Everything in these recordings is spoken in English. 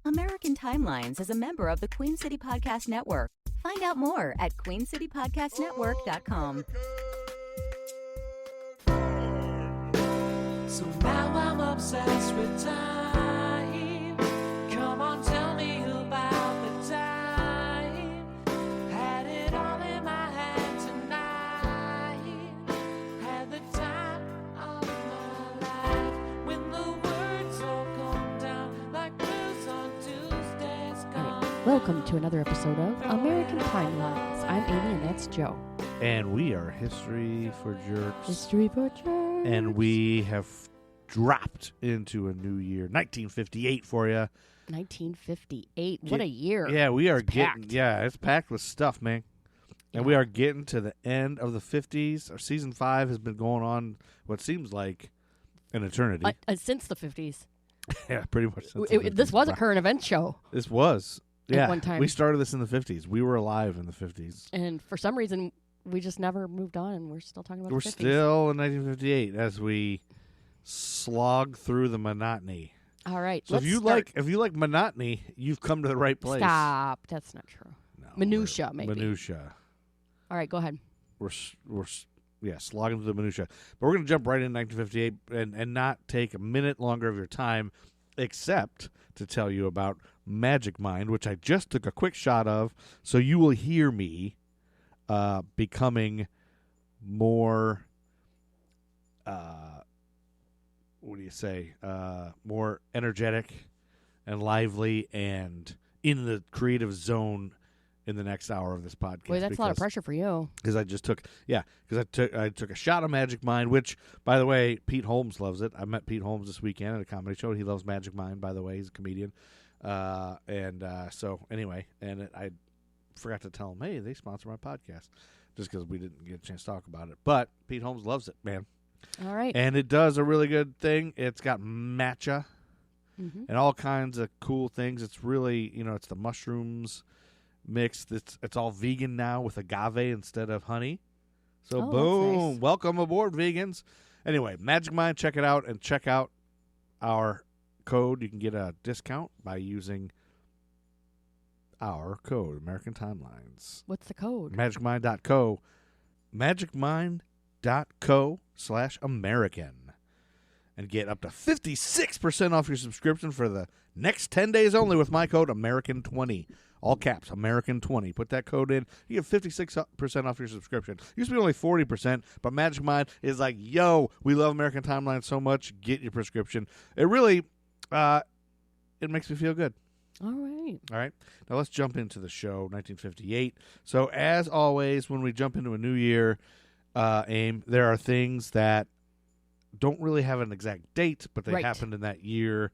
American Timelines is a member of the Queen City Podcast Network. Find out more at queencitypodcastnetwork.com. So now I'm obsessed with time. Come on, tell me about the time. Had it all in my hand tonight. Had the time of my life. When the words all come down like blues on Tuesdays gone. Welcome to another episode of American Timelines. I'm Amy and that's Joe. And we are History for Jerks. History for Jerks. And we have dropped into a new year, 1958 for you. 1958. What a year. Yeah, we are It's getting, packed. yeah, it's packed with stuff, man. And we are getting to the end of the 50s. Our season 5 has been going on what seems like an eternity. Since the 50s. Yeah, pretty much. Since the 50s. This was a current event show. This was. At Yeah, one time. we started this in the 50s. We were alive in the 50s. And for some reason, we just never moved on and we're still talking about We're the 50s. still in 1958 as we slog through the monotony. All right. So if you like monotony, you've come to the right place. Stop. That's not true. No, Minutia, maybe. Minutia. All right, go ahead. We're slogging through the minutia. But we're going to jump right in 1958 and not take a minute longer of your time, except to tell you about Magic Mind, which I just took a quick shot of. So you will hear me becoming more. What do you say? More energetic and lively and in the creative zone in the next hour of this podcast. Boy, that's a lot of pressure for you. Because I took a shot of Magic Mind, which, by the way, Pete Holmes loves it. I met Pete Holmes this weekend at a comedy show. He loves Magic Mind, by the way. He's a comedian. I forgot to tell him, hey, they sponsor my podcast, just because we didn't get a chance to talk about it. But Pete Holmes loves it, man. All right. And it does a really good thing. It's got matcha and all kinds of cool things. It's really, it's the mushrooms mixed. It's all vegan now with agave instead of honey. So Oh, boom, that's nice. Welcome aboard, vegans. Anyway, Magic Mind, check it out and check out our code. You can get a discount by using our code, American Timelines. What's the code? MagicMind.co. MagicMind.co/American. And get up to 56% off your subscription for the next 10 days only with my code, American20. All caps, American20. Put that code in. You get 56% off your subscription. Used to be only 40%, but Magic Mind is like, yo, we love American Timeline so much. Get your prescription. It really, it makes me feel good. All right. All right. Now let's jump into the show, 1958. So as always, when we jump into a new year, Aim, there are things that don't really have an exact date, but they happened in that year.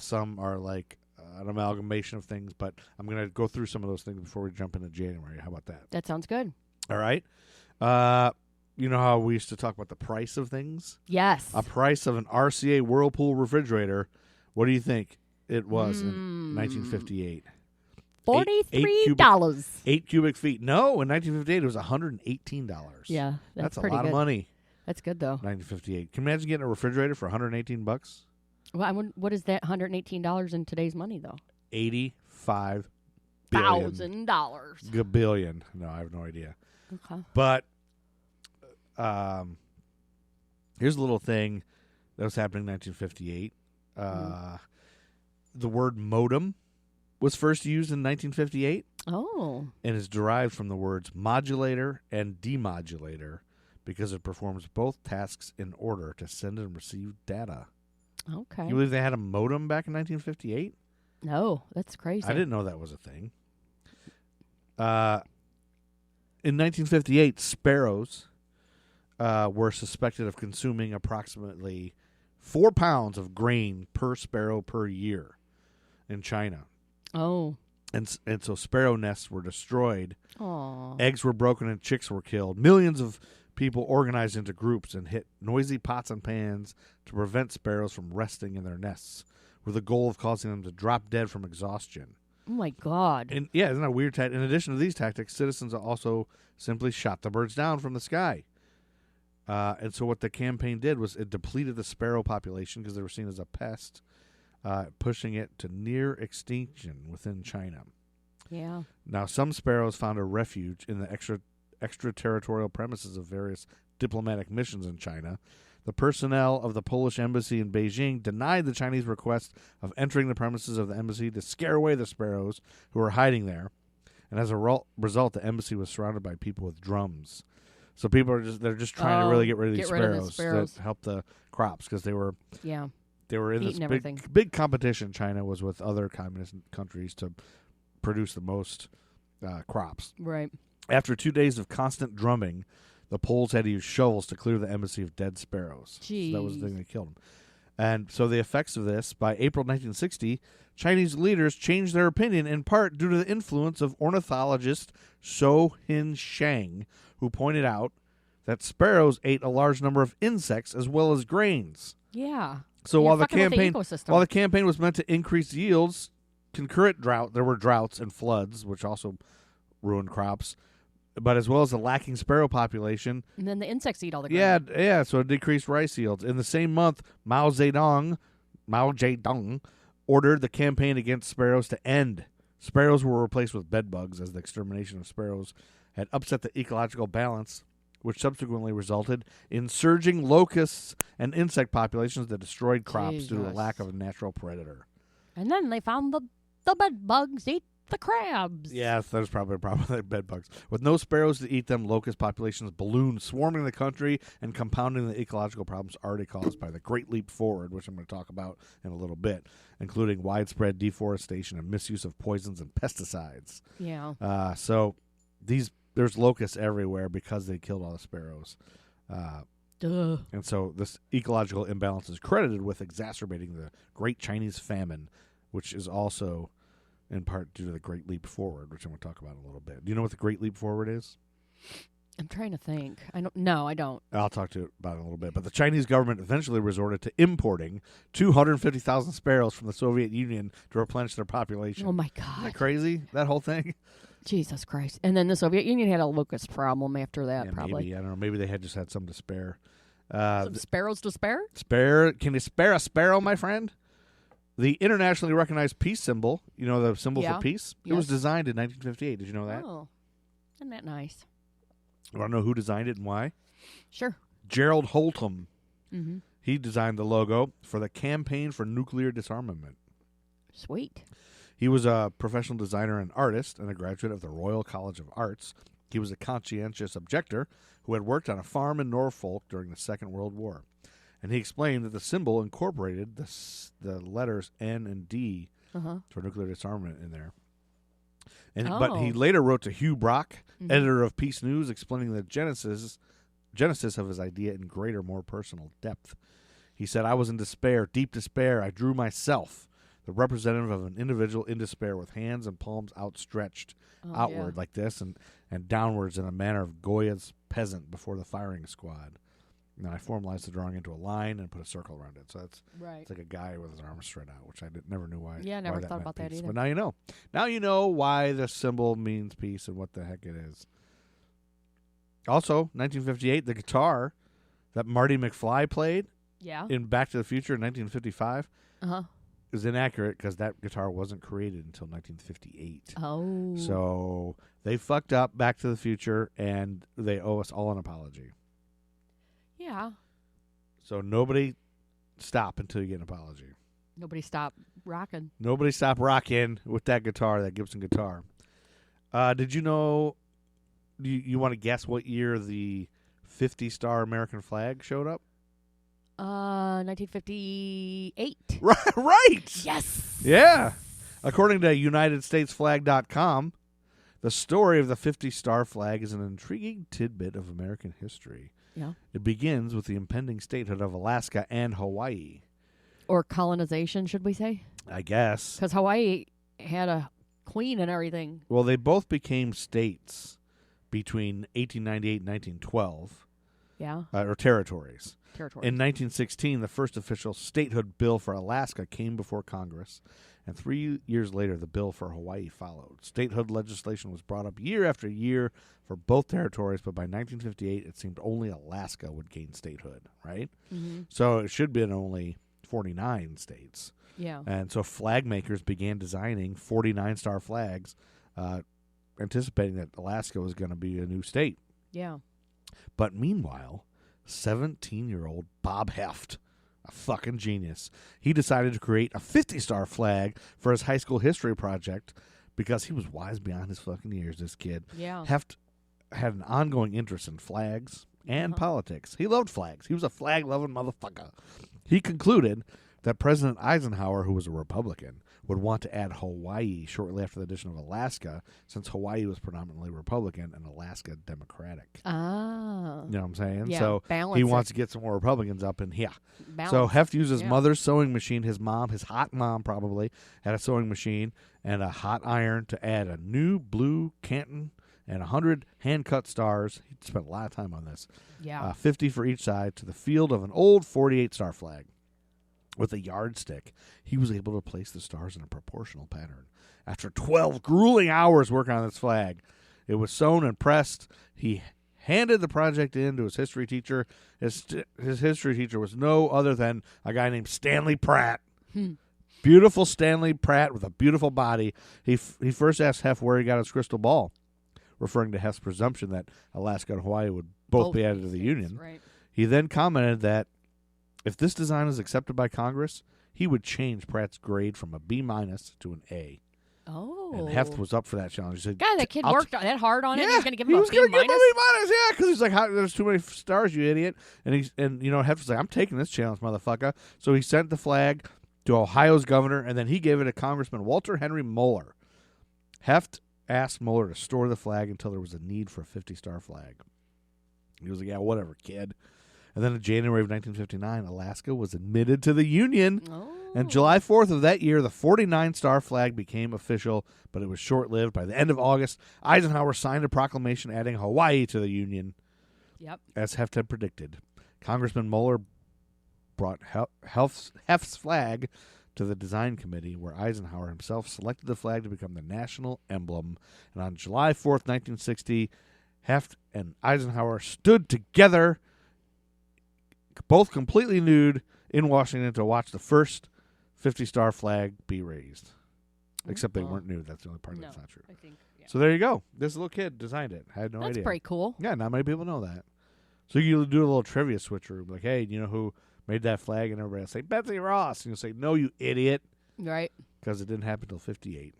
Some are like an amalgamation of things, but I'm going to go through some of those things before we jump into January. How about that? That sounds good. All right. You know how we used to talk about the price of things? Yes. A price of an RCA Whirlpool refrigerator. What do you think it was in 1958? $43. 8 cubic feet. No, in 1958 it was $118. Yeah, That's a pretty lot good. of money. That's good though. 1958. Can you imagine getting a refrigerator for $118? Well, what is that? $118 in today's money though? $85 billion. $1,000. Gabillion. No, I have no idea. Okay. But here's a little thing that was happening in 1958. The word modem was first used in 1958 Oh. and is derived from the words modulator and demodulator because it performs both tasks in order to send and receive data. Okay. You believe they had a modem back in 1958? No, that's crazy. I didn't know that was a thing. In 1958, sparrows were suspected of consuming approximately 4 pounds of grain per sparrow per year in China. Oh. And so sparrow nests were destroyed. Aw. Eggs were broken and chicks were killed. Millions of people organized into groups and hit noisy pots and pans to prevent sparrows from resting in their nests, with the goal of causing them to drop dead from exhaustion. Oh, my God. And yeah, isn't that a weird? In addition to these tactics, citizens also simply shot the birds down from the sky. And so what the campaign did was it depleted the sparrow population because they were seen as a pest. pushing it to near extinction within China. Yeah. Now, some sparrows found a refuge in the extraterritorial premises of various diplomatic missions in China. The personnel of the Polish embassy in Beijing denied the Chinese request of entering the premises of the embassy to scare away the sparrows who were hiding there. And as a result, the embassy was surrounded by people with drums. So people are just trying to really get rid of these sparrows to help the crops, because they were in eating this big competition. China was with other communist countries to produce the most crops. Right. After 2 days of constant drumming, the Poles had to use shovels to clear the embassy of dead sparrows. Jeez. So that was the thing that killed them. And so the effects of this, by April 1960, Chinese leaders changed their opinion in part due to the influence of ornithologist So Hin Shang, who pointed out that sparrows ate a large number of insects as well as grains. Yeah. So while the campaign ecosystem. Was meant to increase yields, concurrent there were droughts and floods, which also ruined crops. But as well as the lacking sparrow population. And then the insects eat all the grain. Yeah, so it decreased rice yields. In the same month, Mao Zedong ordered the campaign against sparrows to end. Sparrows were replaced with bedbugs, as the extermination of sparrows had upset the ecological balance, which subsequently resulted in surging locusts and insect populations that destroyed crops due to a lack of a natural predator. And then they found the bedbugs eat the crabs. Yeah, there's probably a problem with bed bugs. With no sparrows to eat them, locust populations ballooned, swarming the country and compounding the ecological problems already caused by the Great Leap Forward, which I'm going to talk about in a little bit, including widespread deforestation and misuse of poisons and pesticides. Yeah. So there's locusts everywhere because they killed all the sparrows. Duh. And so this ecological imbalance is credited with exacerbating the Great Chinese Famine, which is also in part due to the Great Leap Forward, which I'm going to talk about in a little bit. Do you know what the Great Leap Forward is? I'm trying to think. I don't. I'll talk to you about it in a little bit. But the Chinese government eventually resorted to importing 250,000 sparrows from the Soviet Union to replenish their population. Oh, my God. Isn't that crazy, that whole thing? Jesus Christ. And then the Soviet Union had a locust problem after that, probably. Maybe. I don't know. Maybe they had just had some to spare. Some sparrows to spare? Can you spare a sparrow, my friend? The internationally recognized peace symbol, the symbol for peace, it was designed in 1958. Did you know that? Oh, isn't that nice? You want to know who designed it and why? Sure. Gerald Holtham. Mm-hmm. He designed the logo for the Campaign for Nuclear Disarmament. Sweet. He was a professional designer and artist and a graduate of the Royal College of Arts. He was a conscientious objector who had worked on a farm in Norfolk during the Second World War. And he explained that the symbol incorporated the letters N and D for nuclear disarmament in there. But he later wrote to Hugh Brock, editor of Peace News, explaining the genesis of his idea in greater, more personal depth. He said, "I was in despair, deep despair. I drew myself, the representative of an individual in despair, with hands and palms outstretched outward like this and downwards in a manner of Goya's peasant before the firing squad. And then I formalized the drawing into a line and put a circle around it. So it's like a guy with his arms spread out, which I never knew why. Yeah, I never thought about that either. But now you know. Now you know why the symbol means peace and what the heck it is. Also, 1958, the guitar that Marty McFly played in Back to the Future in 1955 is inaccurate because that guitar wasn't created until 1958. Oh. So they fucked up Back to the Future, and they owe us all an apology. Yeah. So nobody stop until you get an apology. Nobody stop rocking. Nobody stop rocking with that guitar, that Gibson guitar. Did you know, you want to guess what year the 50-star American flag showed up? 1958. Right. Yes. Yeah. According to UnitedStatesFlag.com, the story of the 50-star flag is an intriguing tidbit of American history. Yeah. It begins with the impending statehood of Alaska and Hawaii. Or colonization, should we say? I guess. Because Hawaii had a queen and everything. Well, they both became states between 1898 and 1912. Yeah. Or territories. In Territories. 1916, the first official statehood bill for Alaska came before Congress, and 3 years later, the bill for Hawaii followed. Statehood legislation was brought up year after year for both territories, but by 1958, it seemed only Alaska would gain statehood, right? Mm-hmm. So it should have been only 49 states. Yeah. And so flag makers began designing 49-star flags, anticipating that Alaska was going to be a new state. Yeah. But meanwhile, 17-year-old Bob Heft, a fucking genius, he decided to create a 50-star flag for his high school history project because he was wise beyond his fucking years, this kid. Yeah. Heft had an ongoing interest in flags and politics. He loved flags. He was a flag-loving motherfucker. He concluded that President Eisenhower, who was a Republican, would want to add Hawaii shortly after the addition of Alaska, since Hawaii was predominantly Republican and Alaska Democratic. Ah. You know what I'm saying? Yeah, So balance he it. wants to get some more Republicans up in here. Balance. So Heft used his Yeah. mother's sewing machine. His mom, his hot mom probably, had a sewing machine and a hot iron to add a new blue Canton and 100 hand-cut stars. He spent a lot of time on this. Yeah. 50 for each side to the field of an old 48-star flag. With a yardstick, he was able to place the stars in a proportional pattern. After 12 grueling hours working on this flag, it was sewn and pressed. He handed the project in to his history teacher. His history teacher was no other than a guy named Stanley Pratt. Beautiful Stanley Pratt with a beautiful body. He first asked Heft where he got his crystal ball, referring to Heft's presumption that Alaska and Hawaii would both be added to the Union. Right. He then commented that if this design is accepted by Congress, he would change Pratt's grade from a B- to an A. Oh. And Heft was up for that challenge. He said, God, that kid I'll worked that hard on it. Yeah, He was going to give he him a was B gonna give him minus. a B-, yeah, because he's like, there's too many stars, you idiot. And you know, Heft was like, I'm taking this challenge, motherfucker. So he sent the flag to Ohio's governor, and then he gave it to Congressman Walter Henry Moeller. Heft asked Moeller to store the flag until there was a need for a 50-star flag. He was like, yeah, whatever, kid. And then in January of 1959, Alaska was admitted to the Union. Oh. And July 4th of that year, the 49-star flag became official, but it was short-lived. By the end of August, Eisenhower signed a proclamation adding Hawaii to the Union, Yep. as Heft had predicted. Congressman Moeller brought Heft's flag to the design committee, where Eisenhower himself selected the flag to become the national emblem. And on July 4th, 1960, Heft and Eisenhower stood together, both completely nude, in Washington to watch the first 50-star flag be raised. Except they weren't nude. That's the only part that's not true. I think, yeah. So there you go. This little kid designed it. I had no idea. That's pretty cool. Yeah, not many people know that. So you do a little trivia switcheroo. Like, hey, do you know who made that flag? And everybody will say, Betsy Ross. And you'll say, no, you idiot. Right. Because it didn't happen until 58.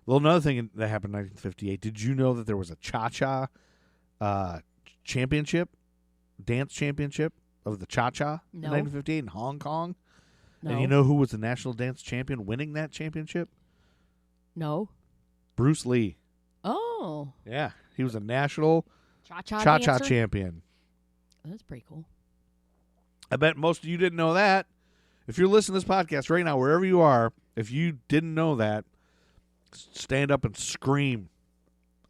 Well, another thing that happened in 1958, did you know that there was a cha-cha championship, dance championship of the cha-cha in No. 1958 in Hong Kong? No. And you know who was the national dance champion winning that championship? No. Bruce Lee. Oh. Yeah, he was a national Cha-cha cha-cha dancer? champion. That's pretty cool. I bet most of you didn't know that. If you're listening to this podcast right now, wherever you are, if you didn't know that, stand up and scream.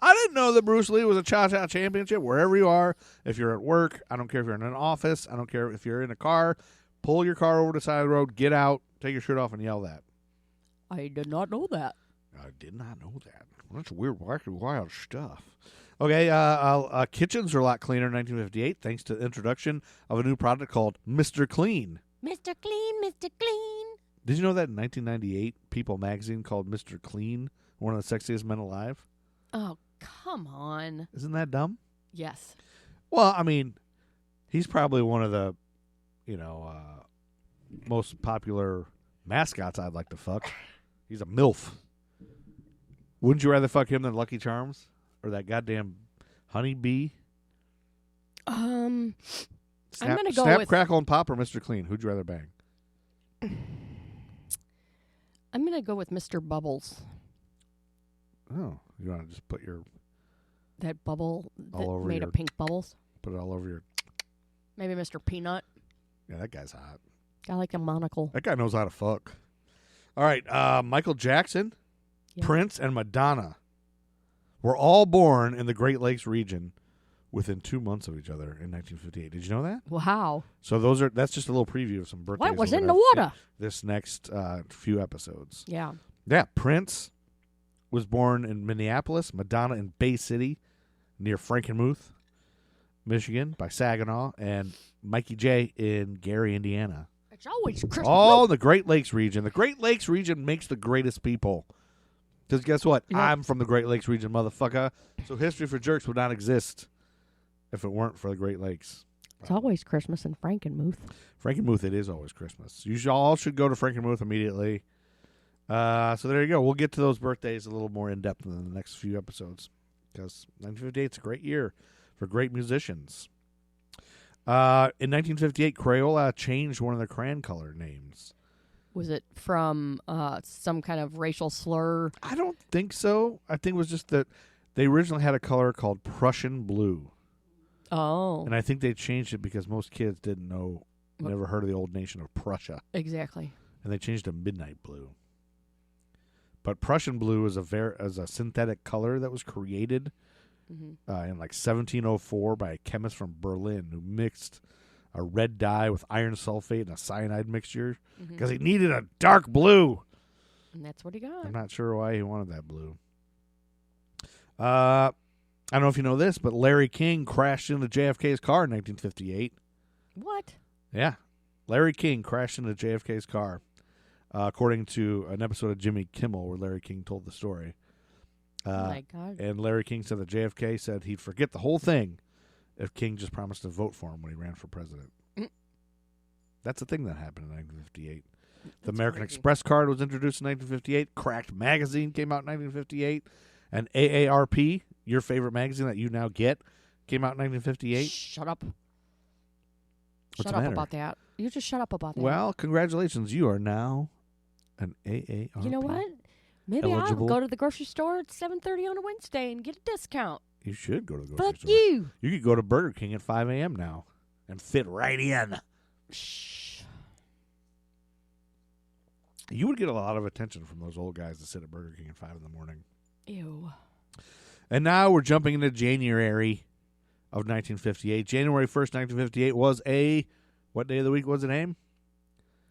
I didn't know that Bruce Lee was a cha-cha championship. Wherever you are, if you're at work, I don't care if you're in an office, I don't care if you're in a car, pull your car over to the side of the road, get out, take your shirt off, and yell that. I did not know that. I did not know that. That's weird, wild stuff. Okay, kitchens are a lot cleaner in 1958 thanks to the introduction of a new product called Mr. Clean. Mr. Clean, Mr. Clean. Did you know that in 1998, People magazine called Mr. Clean one of the sexiest men alive? Oh, come on. Isn't that dumb? Yes. Well, I mean, he's probably one of the, most popular mascots I'd like to fuck. He's a MILF. Wouldn't you rather fuck him than Lucky Charms? Or that goddamn honeybee? I'm Snap, gonna go Snap, with Crackle, and Pop or Mr. Clean? Who'd you rather bang? I'm gonna go with Mr. Bubbles. Oh, you want to just put That bubble All that over made your- of pink bubbles. it all over your... Maybe Mr. Peanut. Yeah, that guy's hot. I like a monocle. That guy knows how to fuck. All right, Michael Jackson, Yeah. Prince, and Madonna were all born in the Great Lakes region within 2 months of each other in 1958. Did you know that? Wow. So that's just a little preview of some birthdays. What was we're in gonna the have water? This next few episodes. Yeah. Yeah, Prince was born in Minneapolis, Madonna in Bay City, near Frankenmuth, Michigan, by Saginaw, and Mikey J in Gary, Indiana. It's always Christmas. All the Great Lakes region. The Great Lakes region makes the greatest people. Because guess what? Yep. I'm from the Great Lakes region, motherfucker. So History for Jerks would not exist if it weren't for the Great Lakes. It's always Christmas in Frankenmuth. Frankenmuth, it is always Christmas. You all should go to Frankenmuth immediately. So there you go. We'll get to those birthdays a little more in depth in the next few episodes. Because 1958 is a great year for great musicians. In 1958, Crayola changed one of their crayon color names. Was it from some kind of racial slur? I don't think so. I think it was just that they originally had a color called Prussian blue. Oh. And I think they changed it because most kids didn't know, never heard of the old nation of Prussia. Exactly. And they changed to midnight blue. But Prussian blue is a synthetic color that was created in like 1704 by a chemist from Berlin who mixed a red dye with iron sulfate and a cyanide mixture because he needed a dark blue. And that's what he got. I'm not sure why he wanted that blue. I don't know if you know this, but Larry King crashed into JFK's car in 1958. What? Yeah. Larry King crashed into JFK's car, according to an episode of Jimmy Kimmel where Larry King told the story. Oh, my God. And Larry King said that JFK said he'd forget the whole thing if King just promised to vote for him when he ran for president. That's a thing that happened in 1958. The American Express card was introduced in 1958. Cracked magazine came out in 1958. And AARP, your favorite magazine that you now get, came out in 1958. Shut up. What's Shut the up matter? about that. You just shut up about that. Well, congratulations. You are now an AARP. You know what? Maybe eligible. I'll go to the grocery store at 7:30 on a Wednesday and get a discount. You should go to the grocery Fuck store. you. You could go to Burger King at 5 a.m. now and fit right in. Shh. You would get a lot of attention from those old guys that sit at Burger King at 5 in the morning. Ew. And now we're jumping into January of 1958. January 1st, 1958 was a... What day of the week was it, Aim?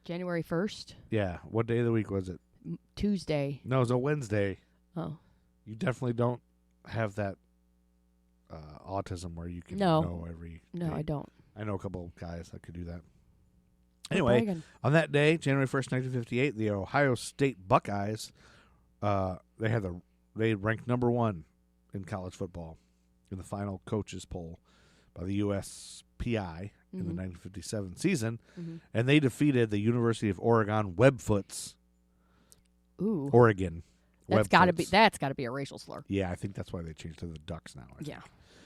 January 1st? Yeah. What day of the week was it? Tuesday. No, it was a Wednesday. Oh. You definitely don't have that autism where you can No. know every No, day. I don't. I know a couple of guys that could do that. Quit Anyway, bragging. on that day, January 1st, 1958, the Ohio State Buckeyes, they ranked number 1 in college football in the final coaches poll by the USPI in the 1957 season, and they defeated the University of Oregon Webfoots. Ooh. Oregon. That's got to be a racial slur. Yeah, I think that's why they changed to the Ducks now. Yeah.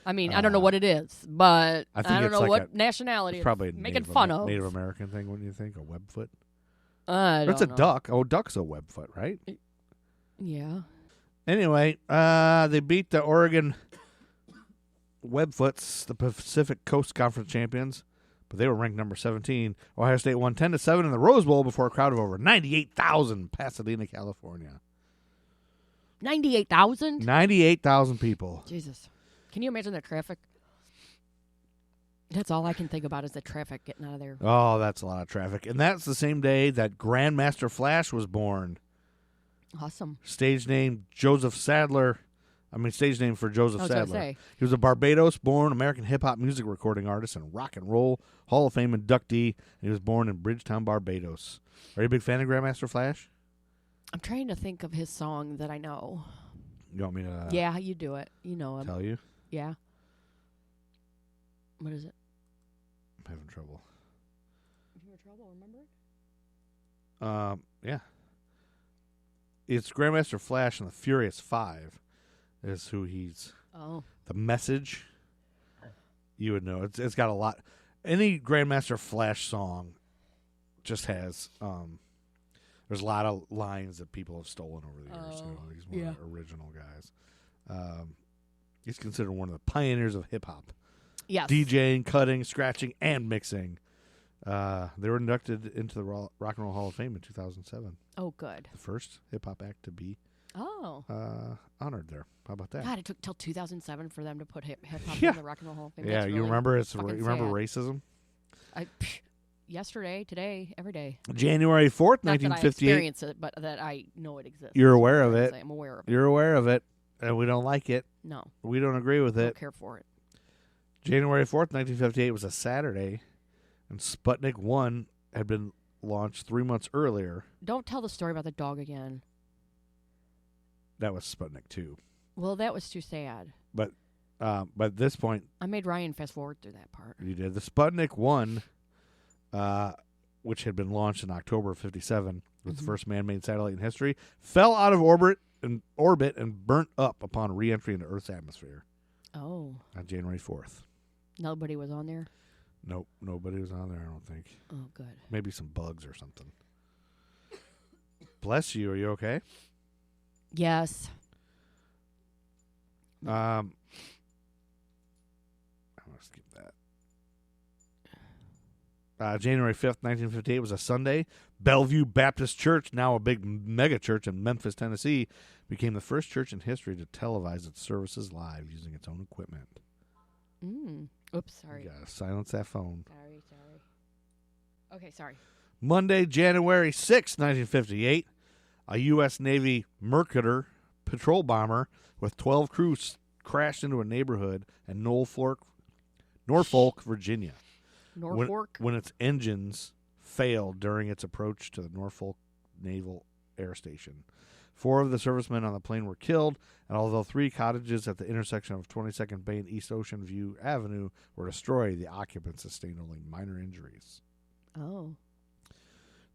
I mean, I don't know what it is, but I I, think don't it's know like what nationality It's probably it's making Native fun of. Native American thing, wouldn't you think? A webfoot? I don't It's a know. duck. Oh, duck's a webfoot, right? Yeah. Anyway, they beat the Oregon Webfoots, the Pacific Coast Conference champions, but they were ranked number 17. Ohio State won 10-7 in the Rose Bowl before a crowd of over 98,000, Pasadena, California. 98,000? 98,000 people. Jesus. Can you imagine the traffic? That's all I can think about is the traffic getting out of there. Oh, that's a lot of traffic. And that's the same day that Grandmaster Flash was born. Awesome. Stage name Joseph Sadler. Stage name for Joseph I was gonna Sadler. say. He was a Barbados-born American hip-hop music recording artist and rock and roll Hall of Fame inductee. He was born in Bridgetown, Barbados. Are you a big fan of Grandmaster Flash? I'm trying to think of his song that I know. You want me to Yeah, you do it. You know him. tell you? Yeah. What is it? I'm having trouble. You have trouble remembering? Yeah. It's Grandmaster Flash and the Furious Five is who he's... Oh. The Message, you would know. It's got a lot. Any Grandmaster Flash song just has... there's a lot of lines that people have stolen over the years. He's one of the original guys. He's considered one of the pioneers of hip-hop. Yes. DJing, cutting, scratching, and mixing. They were inducted into the Rock and Roll Hall of Fame in 2007. Oh, good. The first hip-hop act to be honored there. How about that? God, it took till 2007 for them to put hip-hop Yeah. in the Rock and Roll Hall of Fame. Yeah, That's you really remember fucking you remember sad. racism? Yesterday, today, every day. January 4th, Not that I 1958. experience it, but that I know it exists. You're That's what aware I'm of trying to it. say. I'm aware of it. You're aware of it, and we don't like it. No, We don't agree with I it. don't care for it. January 4th, 1958 was a Saturday, and Sputnik 1 had been launched 3 months earlier. Don't tell the story about the dog again. That was Sputnik 2. Well, that was too sad. But at this point, I made Ryan fast forward through that part. you did. The Sputnik 1, which had been launched in October of 1957, was the first man-made satellite in history, fell out of orbit and burnt up upon re-entry into Earth's atmosphere Oh. on January 4th. Nobody was on there? Nope, nobody was on there, I don't think. Oh, good. Maybe some bugs or something. Bless you. Are you okay? Yes. I'm going to skip that. January 5th, 1958 was a Sunday. Bellevue Baptist Church, now a big mega church in Memphis, Tennessee, became the first church in history to televise its services live using its own equipment. Oops, sorry. You gotta silence that phone. Sorry. Okay, sorry. Monday, January 6th, 1958, a U.S. Navy Mercator patrol bomber with 12 crews crashed into a neighborhood in Norfolk, Virginia. Norfolk? When its engines failed during its approach to the Norfolk Naval Air Station. 4 of the servicemen on the plane were killed, and although 3 cottages at the intersection of 22nd Bay and East Ocean View Avenue were destroyed, the occupants sustained only minor injuries. Oh.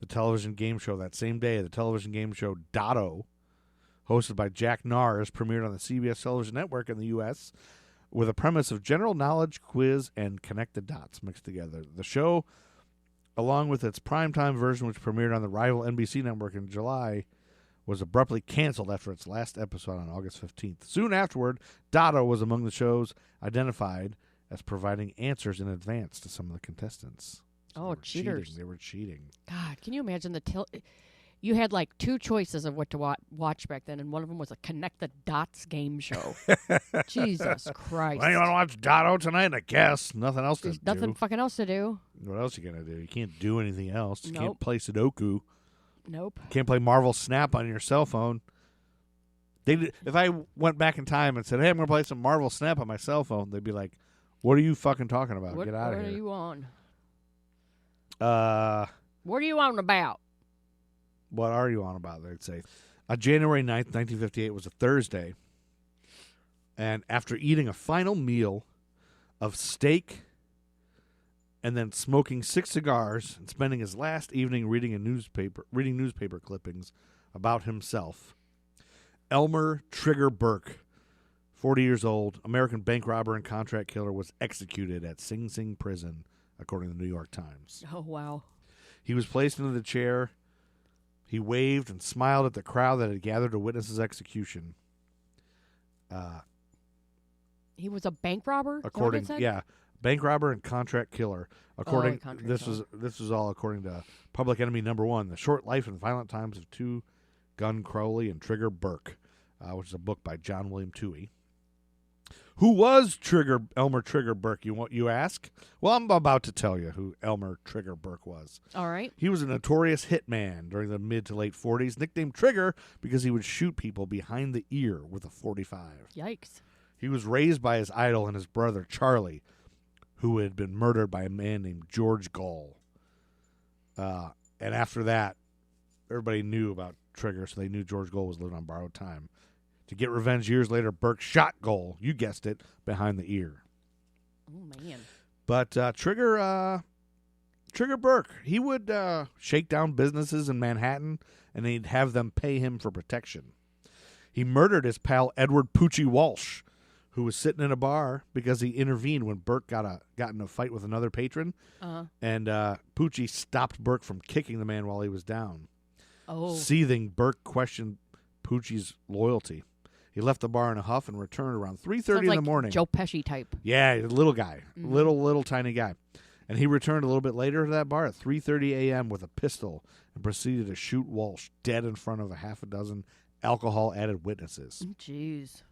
The television game show that same day, the television game show Dotto, hosted by Jack Nars, premiered on the CBS television network in the U.S. with a premise of general knowledge, quiz, and connect the dots mixed together. The show, along with its primetime version, which premiered on the rival NBC network in July, was abruptly canceled after its last episode on August 15th. Soon afterward, Dotto was among the shows identified as providing answers in advance to some of the contestants. So Cheaters. They were cheating. God, can you imagine you had like 2 choices of what to watch back then, and one of them was a Connect the Dots game show. Jesus Christ. Well, you want to watch Dotto tonight? I guess. Nothing else to There's do. nothing fucking else to do. What else you going to do? You can't do anything else. You Nope. can't play Sudoku. Nope. Can't play Marvel Snap on your cell phone. If I went back in time and said, hey, I'm going to play some Marvel Snap on my cell phone, they'd be like, what are you fucking talking about? Get out of here. What are you on? What are you on about? What are you on about, they'd say. January 9th, 1958 was a Thursday. And after eating a final meal of steak and then smoking 6 cigars and spending his last evening reading newspaper clippings about himself, Elmer Trigger Burke, 40 years old, American bank robber and contract killer, was executed at Sing Sing Prison, according to the New York Times. Oh, wow. He was placed into the chair. He waved and smiled at the crowd that had gathered to witness his execution. He was a bank robber? Bank robber and contract killer. This killer. was all according to Public Enemy #1, The Short Life and Violent Times of Two Gun Crowley and Trigger Burke, which is a book by John William Toohey. Who was Elmer Trigger Burke, you ask? Well, I'm about to tell you who Elmer Trigger Burke was. All right. He was a notorious hitman during the mid to late 40s, nicknamed Trigger because he would shoot people behind the ear with a .45. Yikes. He was raised by his idol and his brother, Charlie, who had been murdered by a man named George Gull. And after that, everybody knew about Trigger, so they knew George Gull was living on borrowed time. To get revenge years later, Burke shot Gull, you guessed it, behind the ear. Oh, man. But Trigger Burke, he would shake down businesses in Manhattan, and he'd have them pay him for protection. He murdered his pal Edward Poochie Walsh, who was sitting in a bar because he intervened when Burke got in a fight with another patron. Uh-huh. And Poochie stopped Burke from kicking the man while he was down. Oh. Seething, Burke questioned Poochie's loyalty. He left the bar in a huff and returned around 3:30 in the morning. Joe Pesci type. Yeah, he's a little guy. Mm-hmm. Little tiny guy. And he returned a little bit later to that bar at 3:30 a.m. with a pistol and proceeded to shoot Walsh dead in front of a half a dozen alcohol-added witnesses. Jeez.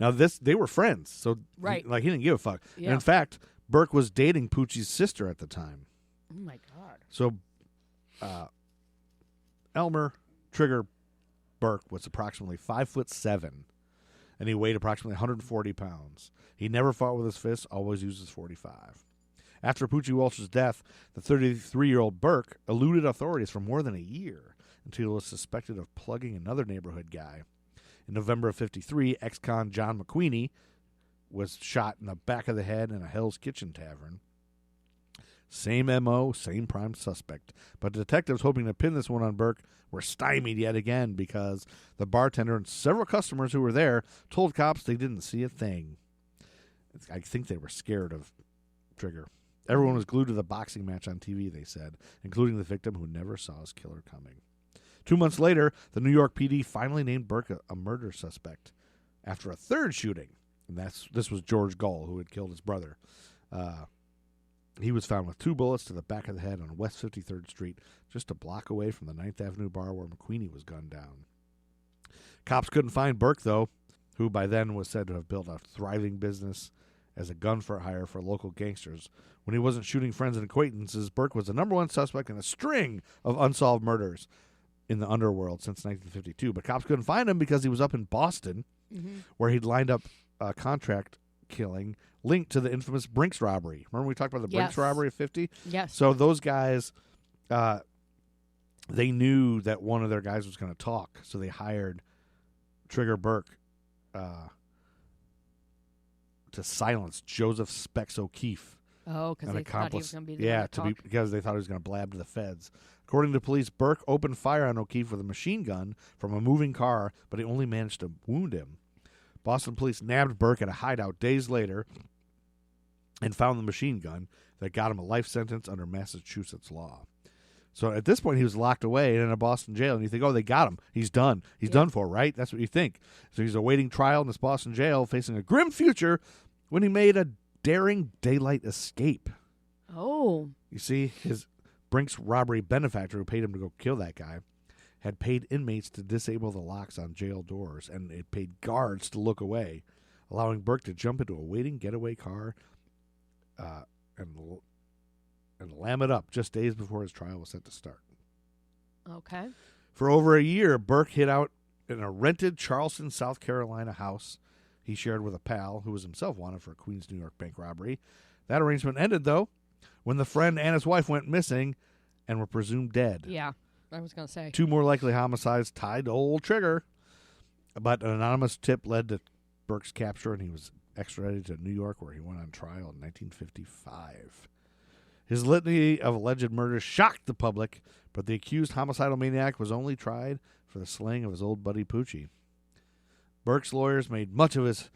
Now, they were friends, so right. he didn't give a fuck. Yeah. And in fact, Burke was dating Poochie's sister at the time. Oh, my God. So Elmer Trigger Burke was approximately 5'7", and he weighed approximately 140 pounds. He never fought with his fists, always used his .45. After Poochie Walsh's death, the 33-year-old Burke eluded authorities for more than a year until he was suspected of plugging another neighborhood guy. In November of 1953, ex-con John McQueenie was shot in the back of the head in a Hell's Kitchen tavern. Same M.O., same prime suspect. But detectives hoping to pin this one on Burke were stymied yet again because the bartender and several customers who were there told cops they didn't see a thing. I think they were scared of Trigger. Everyone was glued to the boxing match on TV, they said, including the victim who never saw his killer coming. 2 months later, the New York PD finally named Burke a murder suspect after a third shooting. And this was George Gull, who had killed his brother. He was found with 2 bullets to the back of the head on West 53rd Street, just a block away from the 9th Avenue bar where McQueenie was gunned down. Cops couldn't find Burke, though, who by then was said to have built a thriving business as a gun for hire for local gangsters. When he wasn't shooting friends and acquaintances, Burke was the number one suspect in a string of unsolved murders in the underworld since 1952. But cops couldn't find him because he was up in Boston, where he'd lined up a contract killing linked to the infamous Brinks robbery. Remember we talked about the Brinks robbery of 50? Yes. So those guys, they knew that one of their guys was going to talk, so they hired Trigger Burke to silence Joseph Specs O'Keefe. Oh, because they thought he was going to be the one to talk. Because they thought he was going to blab to the feds. According to police, Burke opened fire on O'Keefe with a machine gun from a moving car, but he only managed to wound him. Boston police nabbed Burke at a hideout days later and found the machine gun that got him a life sentence under Massachusetts law. So at this point, he was locked away in a Boston jail, and you think, oh, they got him. He's done. He's done for, right? That's what you think. So he's awaiting trial in this Boston jail, facing a grim future when he made a daring daylight escape. Oh. You see, his Brinks robbery benefactor who paid him to go kill that guy had paid inmates to disable the locks on jail doors, and it paid guards to look away, allowing Burke to jump into a waiting getaway car and lam it up just days before his trial was set to start. Okay. For over a year, Burke hid out in a rented Charleston, South Carolina house he shared with a pal who was himself wanted for a Queens, New York bank robbery. That arrangement ended, though, when the friend and his wife went missing and were presumed dead. Yeah, I was going to say. 2 more likely homicides tied to old Trigger. But an anonymous tip led to Burke's capture, and he was extradited to New York, where he went on trial in 1955. His litany of alleged murders shocked the public, but the accused homicidal maniac was only tried for the slaying of his old buddy Poochie. Burke's lawyers made much of his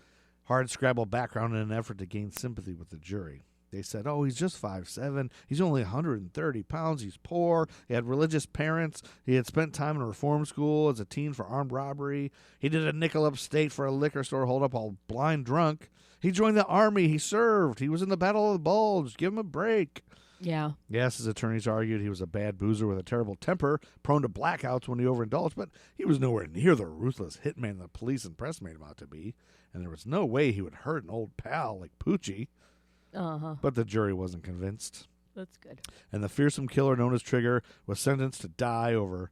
hard-scrabble background in an effort to gain sympathy with the jury. They said, oh, he's just 5'7", he's only 130 pounds, he's poor, he had religious parents, he had spent time in a reform school as a teen for armed robbery, he did a nickel upstate for a liquor store holdup while blind drunk, he joined the army, he served, he was in the Battle of the Bulge, give him a break. Yeah. Yes, his attorneys argued he was a bad boozer with a terrible temper, prone to blackouts when he overindulged, but he was nowhere near the ruthless hitman the police and press made him out to be, and there was no way he would hurt an old pal like Poochie. Uh-huh. But the jury wasn't convinced. That's good. And the fearsome killer known as Trigger was sentenced to die over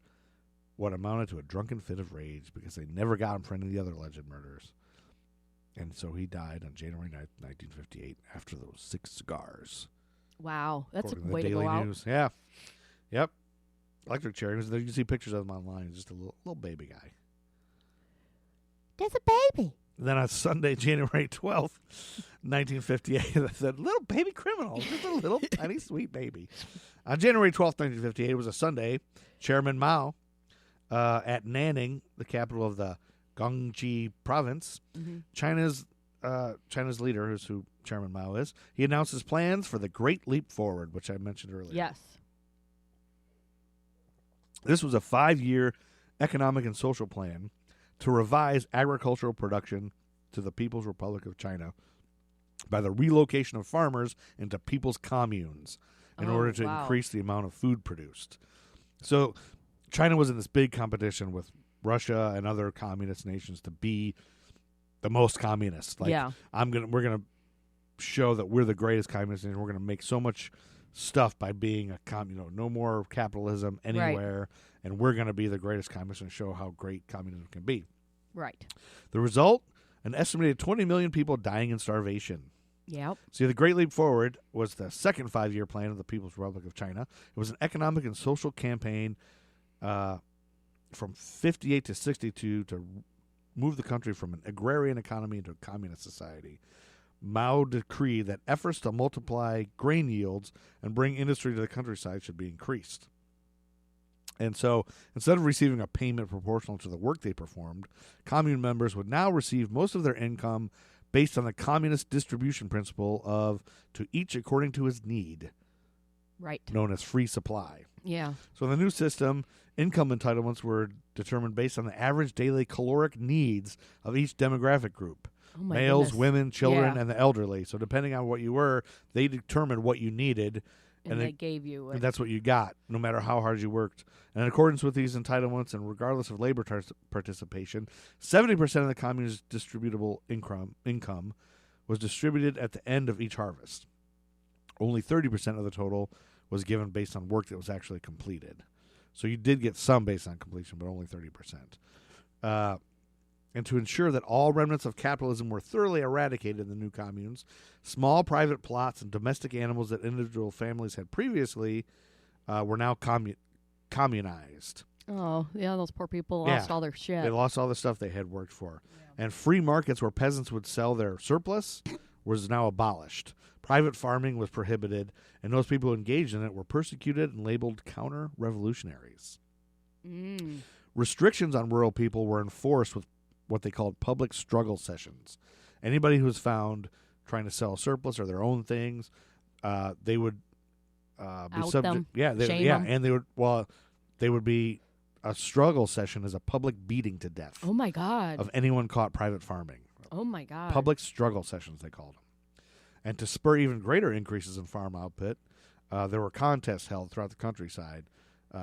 what amounted to a drunken fit of rage because they never got him for any of the other alleged murders. And so he died on January 9th, 1958, after those 6 cigars. Wow, that's a According to the way to Daily go out. News. Yeah. Yep. Electric chair. You can see pictures of him online. He's just a little baby guy. There's a baby. Then on Sunday, January 12th, 1958, that little baby criminal, just a little tiny sweet baby. On January 12th, 1958, it was a Sunday, Chairman Mao at Nanning, the capital of the Gyeonggi province, China's leader, who Chairman Mao is, he announced his plans for the Great Leap Forward, which I mentioned earlier. Yes. This was a 5-year economic and social plan to revise agricultural production to the People's Republic of China by the relocation of farmers into people's communes in order to increase the amount of food produced. So China was in this big competition with Russia and other communist nations to be the most communist. Like, yeah. We're gonna show that we're the greatest communist nation. We're gonna make so much stuff by being no more capitalism anywhere, and we're gonna be the greatest communist and show how great communism can be. Right. The result: an estimated 20 million people dying in starvation. Yep. See, the Great Leap Forward was the second 5-year plan of the People's Republic of China. It was an economic and social campaign from 58 to 62 to move the country from an agrarian economy into a communist society. Mao decreed that efforts to multiply grain yields and bring industry to the countryside should be increased. And so, instead of receiving a payment proportional to the work they performed, commune members would now receive most of their income based on the communist distribution principle of to each according to his need, Right. known as free supply. Yeah. So in the new system, income entitlements were determined based on the average daily caloric needs of each demographic group. Oh my Males, goodness. women, children, Yeah. and the elderly. So depending on what you were, they determined what you needed, And they gave you and that's what you got, no matter how hard you worked. And in accordance with these entitlements, and regardless of labor participation, 70% of the commune's distributable income was distributed at the end of each harvest. Only 30% of the total was given based on work that was actually completed. So you did get some based on completion, but only 30%. And to ensure that all remnants of capitalism were thoroughly eradicated in the new communes, small private plots and domestic animals that individual families had previously were now communized. Oh, yeah, those poor people Yeah. lost all their shit. They lost all the stuff they had worked for. And free markets where peasants would sell their surplus was now abolished. Private farming was prohibited, and those people who engaged in it were persecuted and labeled counter-revolutionaries. Mm. Restrictions on rural people were enforced with what they called public struggle sessions. Anybody who was found trying to sell a surplus or their own things, they would be Out subject. them, Yeah, shame them. and they would be a struggle session as a public beating to death Oh my God. of anyone caught private farming. Oh my God. Public struggle sessions, they called them. And to spur even greater increases in farm output, there were contests held throughout the countryside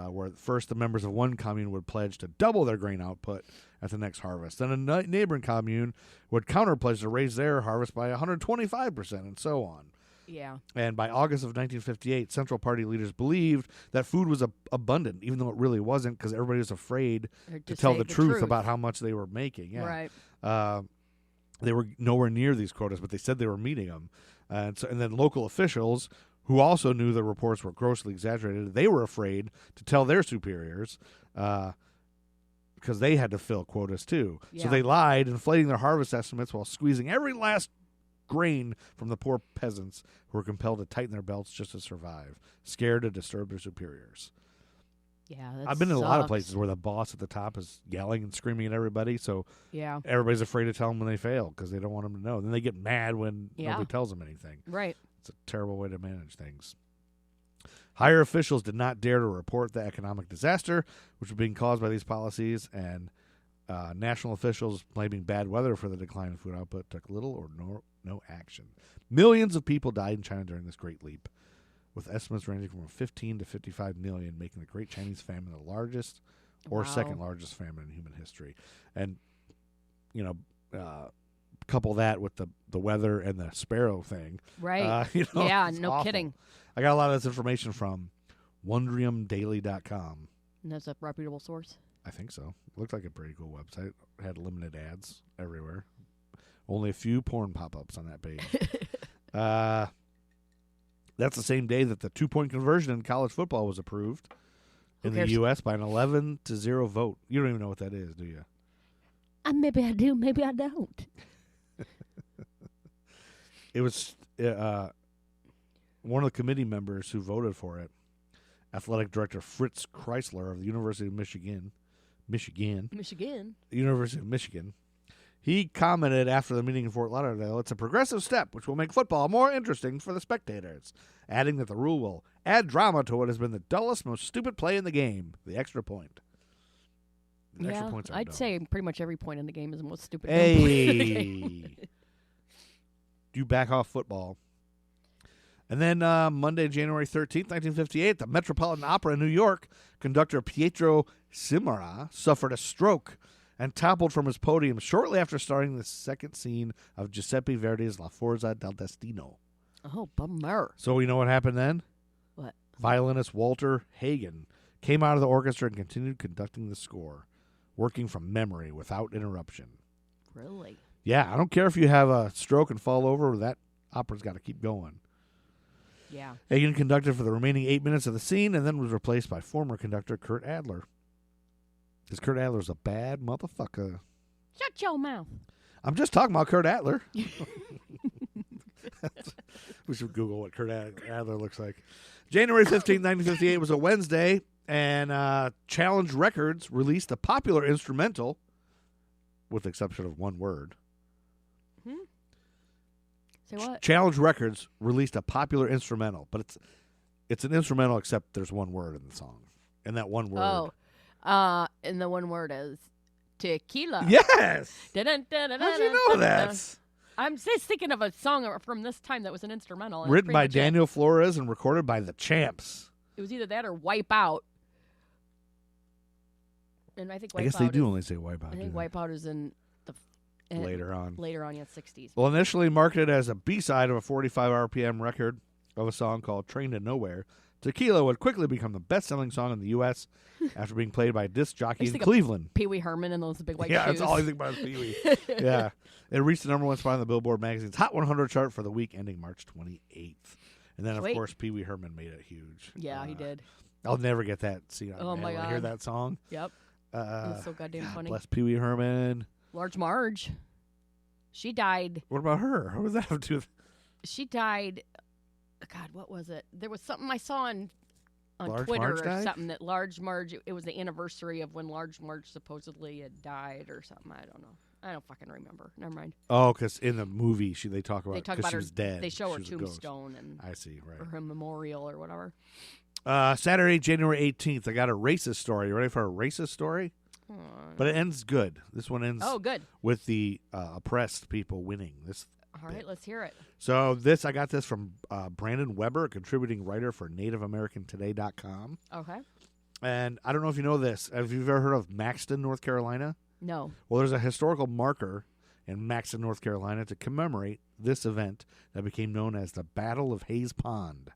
where first the members of one commune would pledge to double their grain output at the next harvest. Then a neighboring commune would counter-pledge to raise their harvest by 125%, and so on. Yeah. And by August of 1958, Central Party leaders believed that food was abundant, even though it really wasn't, because everybody was afraid Or to tell say the truth about how much they were making. Yeah. Right. They were nowhere near these quotas, but they said they were meeting them. And then local officials, who also knew the reports were grossly exaggerated, they were afraid to tell their superiors because they had to fill quotas too. So Yeah. they lied, inflating their harvest estimates while squeezing every last grain from the poor peasants who were compelled to tighten their belts just to survive, scared to disturb their superiors. Yeah. That I've been in a lot of sucks. places where the boss at the top is yelling and screaming at everybody, so Yeah. everybody's afraid to tell them when they fail because they don't want them to know. Then they get mad when Yeah. nobody tells them anything. Right. It's a terrible way to manage things. Higher officials did not dare to report the economic disaster which was being caused by these policies, and national officials blaming bad weather for the decline in food output took little or no action. Millions of people died in China during this Great Leap, with estimates ranging from 15 to 55 million, making the Great Chinese Famine the largest or Wow. second largest famine in human history. And, couple that with the weather and the sparrow thing. Right. Yeah, no awful. kidding. I got a lot of this information from wondriumdaily.com. And that's a reputable source. I think so. Looked like a pretty cool website. It had limited ads everywhere. Only a few porn pop-ups on that page. That's the same day that the 2-point conversion in college football was approved in the cares? U.S. by an 11-0 vote. You don't even know what that is, do you? Maybe I do. Maybe I don't. It was one of the committee members who voted for it, athletic director Fritz Chrysler of the University of Michigan, University of Michigan. He commented after the meeting in Fort Lauderdale, "It's a progressive step which will make football more interesting for the spectators," adding that the rule will add drama to what has been the dullest, most stupid play in the game, the extra point. The extra points are I'd dumb. say pretty much every point in the game is the most stupid. Hey, you back off football. And then Monday, January 13th, 1958, the Metropolitan Opera in New York, conductor Pietro Cimara suffered a stroke and toppled from his podium shortly after starting the second scene of Giuseppe Verdi's La Forza del Destino. Oh, bummer. So you know what happened then? What? Violinist Walter Hagen came out of the orchestra and continued conducting the score, working from memory without interruption. Really? Yeah, I don't care if you have a stroke and fall over. That opera's got to keep going. Yeah. Hagen conducted for the remaining 8 minutes of the scene and then was replaced by former conductor Kurt Adler. Because Kurt Adler's a bad motherfucker. Shut your mouth. I'm just talking about Kurt Adler. We should Google what Kurt Adler looks like. January 15, 1958 was a Wednesday, and Challenge Records released a popular instrumental, with the exception of one word. Say what? Challenge Records released a popular instrumental, but it's an instrumental except there's one word in the song. And that one word. And the one word is tequila. Yes! How'd How'd you know that? I'm just thinking of a song from this time that was an instrumental. And Written that's by pretty much it. Daniel Flores and recorded by the Champs. It was either that or Wipe Out. And I think Wipe Out. I guess they do only say Wipeout. I think Wipe Out is in the later on. Later on, yeah, 60s. Well, initially marketed as a B-side of a 45 RPM record of a song called Train to Nowhere, Tequila would quickly become the best-selling song in the U.S. after being played by a disc jockey in Cleveland. Pee Wee Herman and those big white shoes. Yeah, that's all I think about is Pee Wee. Yeah. It reached the number one spot on the Billboard magazine's Hot 100 chart for the week ending March 28th. And then, of course, Pee Wee Herman made it huge. Yeah, he did. I'll never get that. See, Oh, my God. Hear that song? Yep. It was so goddamn funny. Bless Pee Wee Herman. Large Marge. She died. What about her? What does that have to do with... She died. God, what was it? There was something I saw on Large Twitter Marge or died? something that Large Marge, it was the anniversary of when Large Marge supposedly had died or something. I don't know. I don't fucking remember. Never mind. Oh, because in the movie they talk about They talk because about she her. was dead. They show her She was a ghost. tombstone and I see, right. or her memorial or whatever. Saturday, January 18th, I got a racist story. You ready for a racist story? But it ends good. This one ends good. with the oppressed people winning. All right, let's hear it. So I got this from Brandon Weber, a contributing writer for NativeAmericanToday.com. Okay. And I don't know if you know this. Have you ever heard of Maxton, North Carolina? No. Well, there's a historical marker in Maxton, North Carolina to commemorate this event that became known as the Battle of Hayes Pond.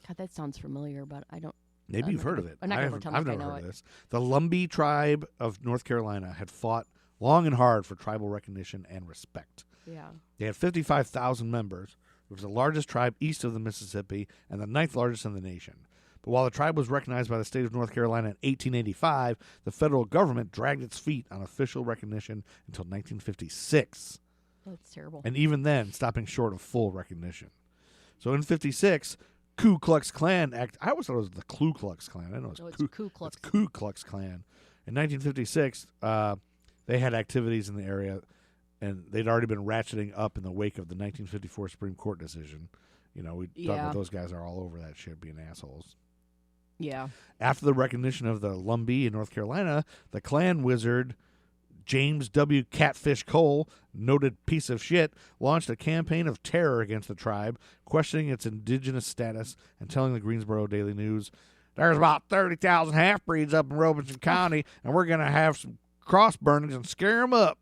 God, that sounds familiar, but I don't. Maybe you've heard of it. I'm not going to pretend I've like I never know heard of it. this. The Lumbee tribe of North Carolina had fought long and hard for tribal recognition and respect. Yeah. They had 55,000 members. It was the largest tribe east of the Mississippi and the ninth largest in the nation. But while the tribe was recognized by the state of North Carolina in 1885, the federal government dragged its feet on official recognition until 1956. That's terrible. And even then, stopping short of full recognition. So in 56, Ku Klux Klan act. I always thought it was the Ku Klux Klan. I know it's Ku Klux. It's Ku Klux Klan. In 1956, they had activities in the area, and they'd already been ratcheting up in the wake of the 1954 Supreme Court decision. You know, we talk about those guys are all over that shit, being assholes. Yeah. After the recognition of the Lumbee in North Carolina, the Klan wizard James W. Catfish Cole, noted piece of shit, launched a campaign of terror against the tribe, questioning its indigenous status and telling the Greensboro Daily News, "There's about 30,000 half-breeds up in Robeson County, and we're going to have some cross burnings and scare them up."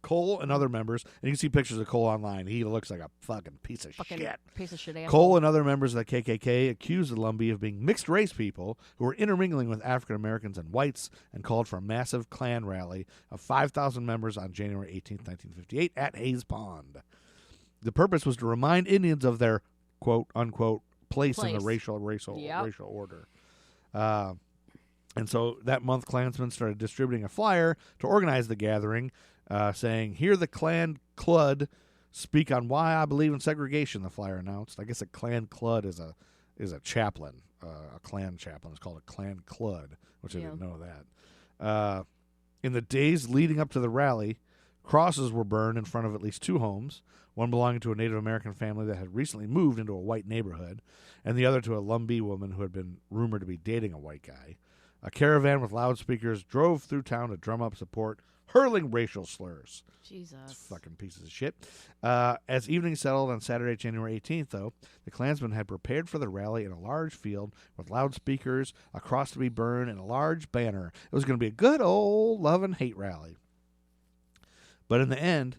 Cole and other members, and you can see pictures of Cole online. He looks like a fucking piece of shit. Piece of shit asshole. Cole and other members of the KKK accused the Lumbee of being mixed-race people who were intermingling with African Americans and whites, and called for a massive Klan rally of 5,000 members on January 18, 1958, at Hayes Pond. The purpose was to remind Indians of their quote-unquote place in the racial order. And so that month, Klansmen started distributing a flyer to organize the gathering, saying, "Hear the Klan Clud speak on why I believe in segregation," the flyer announced. I guess a Klan Clud is a chaplain, a Klan chaplain. It's called a Klan Clud, which I didn't know that. In the days leading up to the rally, crosses were burned in front of at least two homes, one belonging to a Native American family that had recently moved into a white neighborhood, and the other to a Lumbee woman who had been rumored to be dating a white guy. A caravan with loudspeakers drove through town to drum up support, hurling racial slurs. Jesus. Fucking pieces of shit. As evening settled on Saturday, January 18th, though, the Klansmen had prepared for the rally in a large field with loudspeakers, a cross to be burned, and a large banner. It was going to be a good old love and hate rally. But in the end,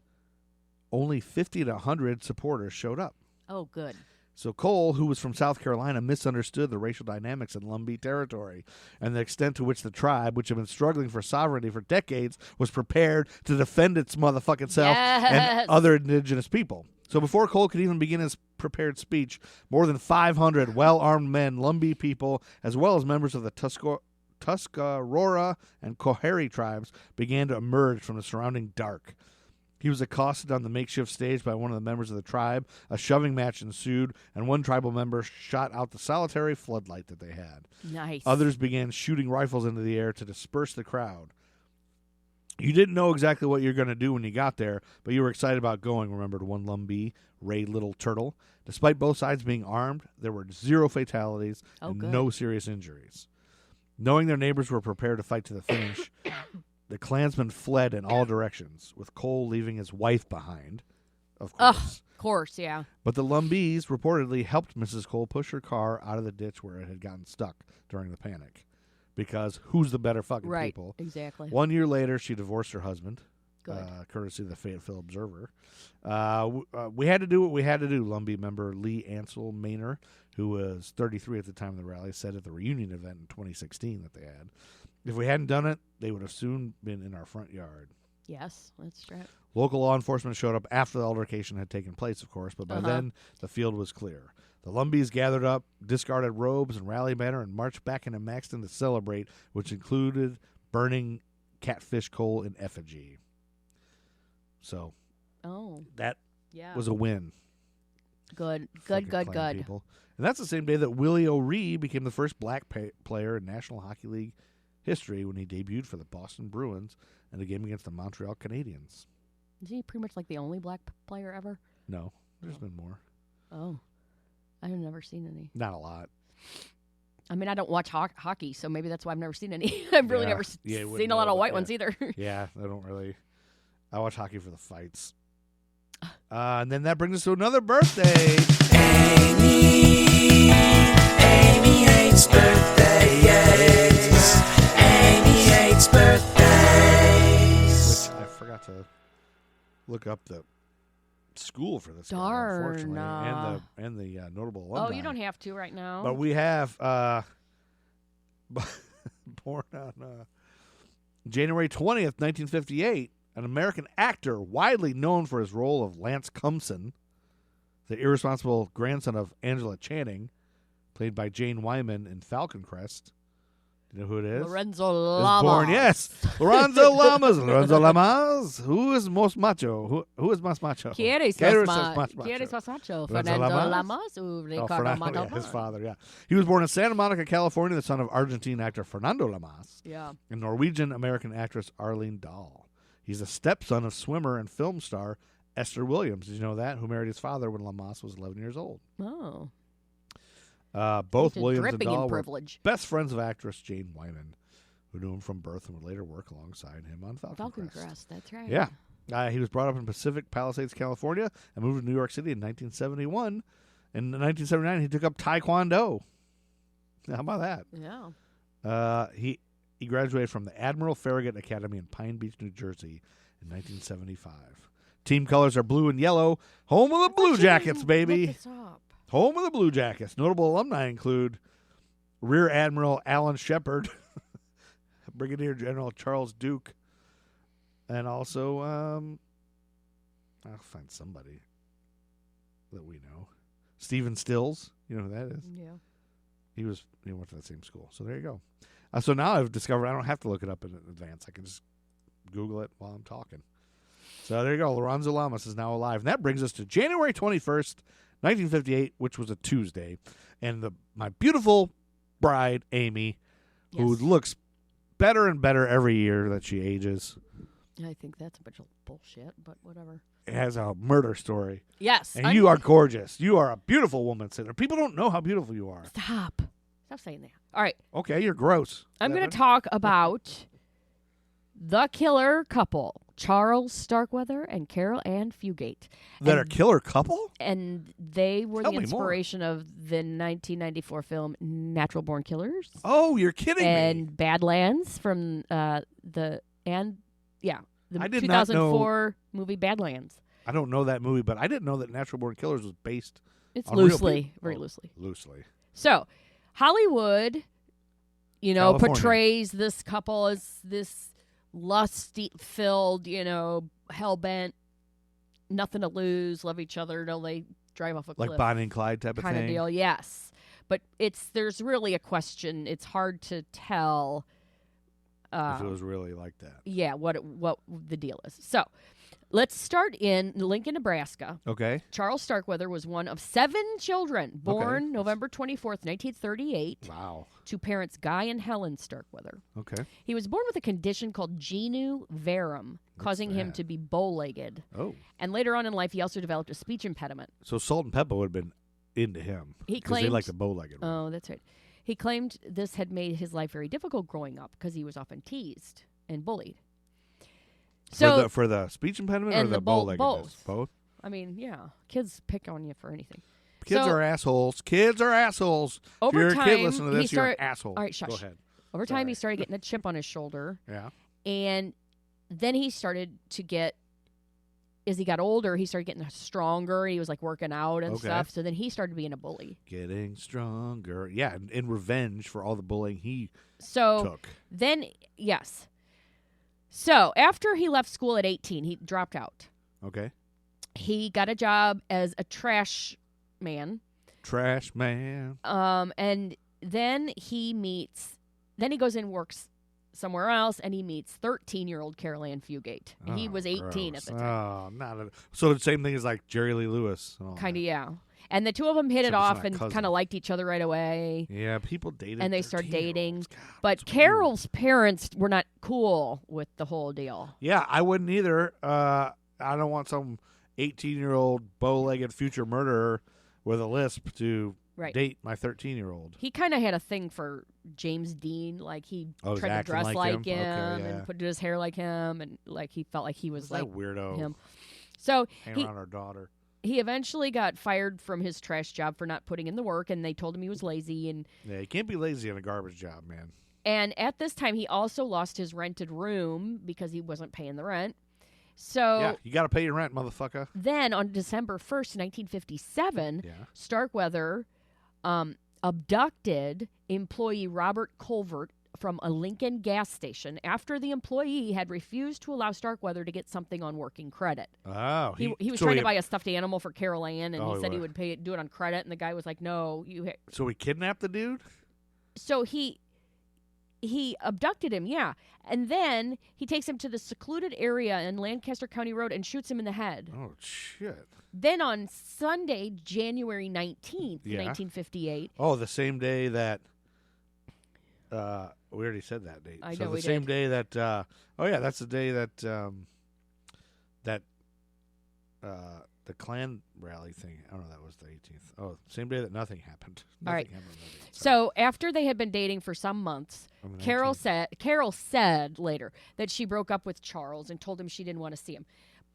only 50 to 100 supporters showed up. Oh, good. So Cole, who was from South Carolina, misunderstood the racial dynamics in Lumbee territory and the extent to which the tribe, which had been struggling for sovereignty for decades, was prepared to defend its motherfucking self and other indigenous people. So before Cole could even begin his prepared speech, more than 500 well-armed men, Lumbee people, as well as members of the Tuscarora and Coharie tribes began to emerge from the surrounding dark. He was accosted on the makeshift stage by one of the members of the tribe. A shoving match ensued, and one tribal member shot out the solitary floodlight that they had. Nice. Others began shooting rifles into the air to disperse the crowd. You didn't know exactly what you were going to do when you got there, but you were excited about going, remembered one Lumbee, Ray Little Turtle. Despite both sides being armed, there were 0 fatalities and good. no serious injuries. Knowing their neighbors were prepared to fight to the finish, the Klansmen fled in all directions, with Cole leaving his wife behind, of course. Of course, yeah. But the Lumbees reportedly helped Mrs. Cole push her car out of the ditch where it had gotten stuck during the panic. Because who's the better fucking Right, people? exactly. 1 year later, she divorced her husband, Good. courtesy of the Fayetteville Observer. We had to do what we had to do, Lumbee member Lee Ansel Maynor, who was 33 at the time of the rally, said at the reunion event in 2016 that they had. If we hadn't done it, they would have soon been in our front yard. Yes, that's right. Local law enforcement showed up after the altercation had taken place, of course, but by then the field was clear. The Lumbees gathered up, discarded robes and rally banner, and marched back into Maxton to celebrate, which included burning Catfish Cole in effigy. So that yeah. was a win. Good. People. And that's the same day that Willie O'Ree became the first black player in National Hockey League history when he debuted for the Boston Bruins in a game against the Montreal Canadiens. Is he pretty much like the only black player ever? No, there's been more. Oh. I've never seen any. Not a lot. I mean, I don't watch hockey, so maybe that's why I've never seen any. I've really never seen a lot of white ones either. Yeah, I don't really. I watch hockey for the fights. And then that brings us to another birthday. Amy hates birthdays. Amy hates birthdays. Which I forgot to look up the school for this guy, Darn. unfortunately, and the notable alumni. Oh, you don't have to right now. But we have born on January 20th, 1958, an American actor widely known for his role of Lance Cumson, the irresponsible grandson of Angela Channing, played by Jane Wyman in Falcon Crest. Do you know who it is? Lorenzo Is Lamas. born, yes. Lorenzo Lamas. Lorenzo Lamas. Who is most macho? Who is más macho? ¿Quieres más macho? Lorenzo Fernando Lamas? Lamas or Ricardo Fernando, Montalban? his father, yeah. He was born in Santa Monica, California, the son of Argentine actor Fernando Lamas Yeah. and Norwegian-American actress Arlene Dahl. He's a stepson of swimmer and film star Esther Williams. Did you know that? Who married his father when Lamas was 11 years old. Oh. Both He's Williams and dripping in Dahl were privilege. best friends of actress Jane Wyman, who knew him from birth and would later work alongside him on Falcon Crest. That's right. Yeah. He was brought up in Pacific Palisades, California, and moved to New York City in 1971. In 1979, he took up Taekwondo. How about that? Yeah. He graduated from the Admiral Farragut Academy in Pine Beach, New Jersey in 1975. Team colors are blue and yellow. Home of the Blue Jackets, baby. Look this up. Home of the Blue Jackets. Notable alumni include Rear Admiral Alan Shepard, Brigadier General Charles Duke, and also, I'll find somebody that we know. Stephen Stills. You know who that is? Yeah. He went to that same school. So there you go. So now I've discovered I don't have to look it up in advance. I can just Google it while I'm talking. So there you go. Lorenzo Lamas is now alive. And that brings us to January 21st, 1958, which was a Tuesday. And my beautiful bride, Amy, who Yes. looks better and better every year that she ages, I think that's a bunch of bullshit, but whatever. has a murder story. Yes. And you are gorgeous. You are a beautiful woman, Cinder. People don't know how beautiful you are. Stop saying that. All right. Okay, you're gross. I'm going to talk about the killer couple, Charles Starkweather and Carol Ann Fugate. That are killer couple? And they were Tell the me more. inspiration of the 1994 film Natural Born Killers. Oh, you're kidding and me. Badlands from the I did not 2004 movie Badlands. I don't know that movie, but I didn't know that Natural Born Killers was based It's on real loosely, people. very Oh, loosely. Loosely. So, Hollywood, California. portrays this couple as this lust-filled, hell-bent, nothing to lose, love each other till they drive off a cliff. Like Bonnie and Clyde type of kind thing. of deal, yes. But there's really a question. It's hard to tell If it was really like that. yeah, what the deal is. So let's start in Lincoln, Nebraska. Okay. Charles Starkweather was one of 7 children born November 24th, 1938, Wow. to parents Guy and Helen Starkweather. Okay. He was born with a condition called genu varum, causing him that? to be bow-legged. Oh. And later on in life, he also developed a speech impediment. So Salt and Pepper would have been into him. He Because they claimed- like the bow-legged one. Oh, that's right. He claimed this had made his life very difficult growing up because he was often teased and bullied. So, for the speech impediment or and the the bow-leggedness? both. I mean, yeah, kids pick on you for anything. Kids So- are assholes. Kids are assholes. Over if you're a time, kid listening to he this, you're an started- asshole. All right, shush. Go ahead. Over time, he Sorry. started getting a chip on his shoulder, Yeah. and then he started to get, as he got older, he started getting stronger. He was like working out and Okay. stuff. So then he started being a bully. Getting stronger. Yeah, in revenge for all the bullying he So took. then, yes. So after he left school at 18, he dropped out. Okay. He got a job as a trash man. Trash man. And then he goes and works somewhere else, and he meets 13-year-old Carol Ann Fugate. And he Oh, was 18 gross. at the time. Oh, so the same thing as like Jerry Lee Lewis. And all Kind of, that. yeah. And the two of them hit it Except it's off not and cousins. kind of liked each other right away. Yeah, people dated. And they start 13-year-olds. dating. God, But that's weird. Carol's parents were not cool with the whole deal. Yeah, I wouldn't either. I don't want some 18-year-old bow-legged future murderer with a lisp to Right. date my 13-year-old. He kind of had a thing for James Dean. Like, he Oh, he's tried to acting dress like like him? him, Okay, yeah. and put his hair like him. And, like, he felt like he was What's like that weirdo him. So hanging around our daughter? he eventually got fired from his trash job for not putting in the work, and they told him he was lazy. Yeah, you can't be lazy on a garbage job, man. And at this time, he also lost his rented room because he wasn't paying the rent. So Yeah, you got to pay your rent, motherfucker. then on December 1st, 1957, Yeah. Starkweather abducted employee Robert Colvert from a Lincoln gas station after the employee had refused to allow Starkweather to get something on working credit. Oh, He was so trying to buy a stuffed animal for Carol Ann, and Oh, he he said he would. would do it on credit, and the guy was like, "No, So he kidnapped the dude? So he abducted him, yeah, and then he takes him to the secluded area in Lancaster County Road and shoots him in the head. Oh shit! Then on Sunday, January 19th, Yeah. 1958, Oh, the same day that. We already said that date. I so know the we same did. day that. Oh yeah, that's the day that the Klan rally thing. Oh no, that was the 18th. Oh, same day that nothing happened. All right. Nothing happened on that date. Sorry. So after they had been dating for some months, On the Carol 19th. said later that she broke up with Charles and told him she didn't want to see him,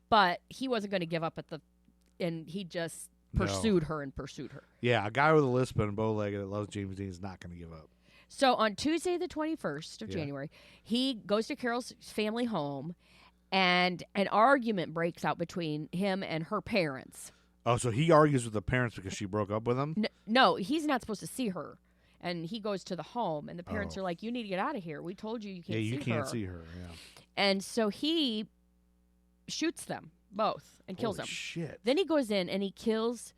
but he wasn't going to give up and he just No. pursued her and pursued her. Yeah, a guy with a lisp and a bow leg that loves James Dean is not going to give up. So on Tuesday, the 21st of Yeah. January, he goes to Carol's family home, and an argument breaks out between him and her parents. Oh, so he argues with the parents because she broke up with him? No, he's not supposed to see her. And he goes to the home, and the parents Oh. are like, "You need to get out of here. We told you can't Yeah, see you her." can't see her. Yeah. And so he shoots them both and kills Holy them. shit. Then he goes in and he kills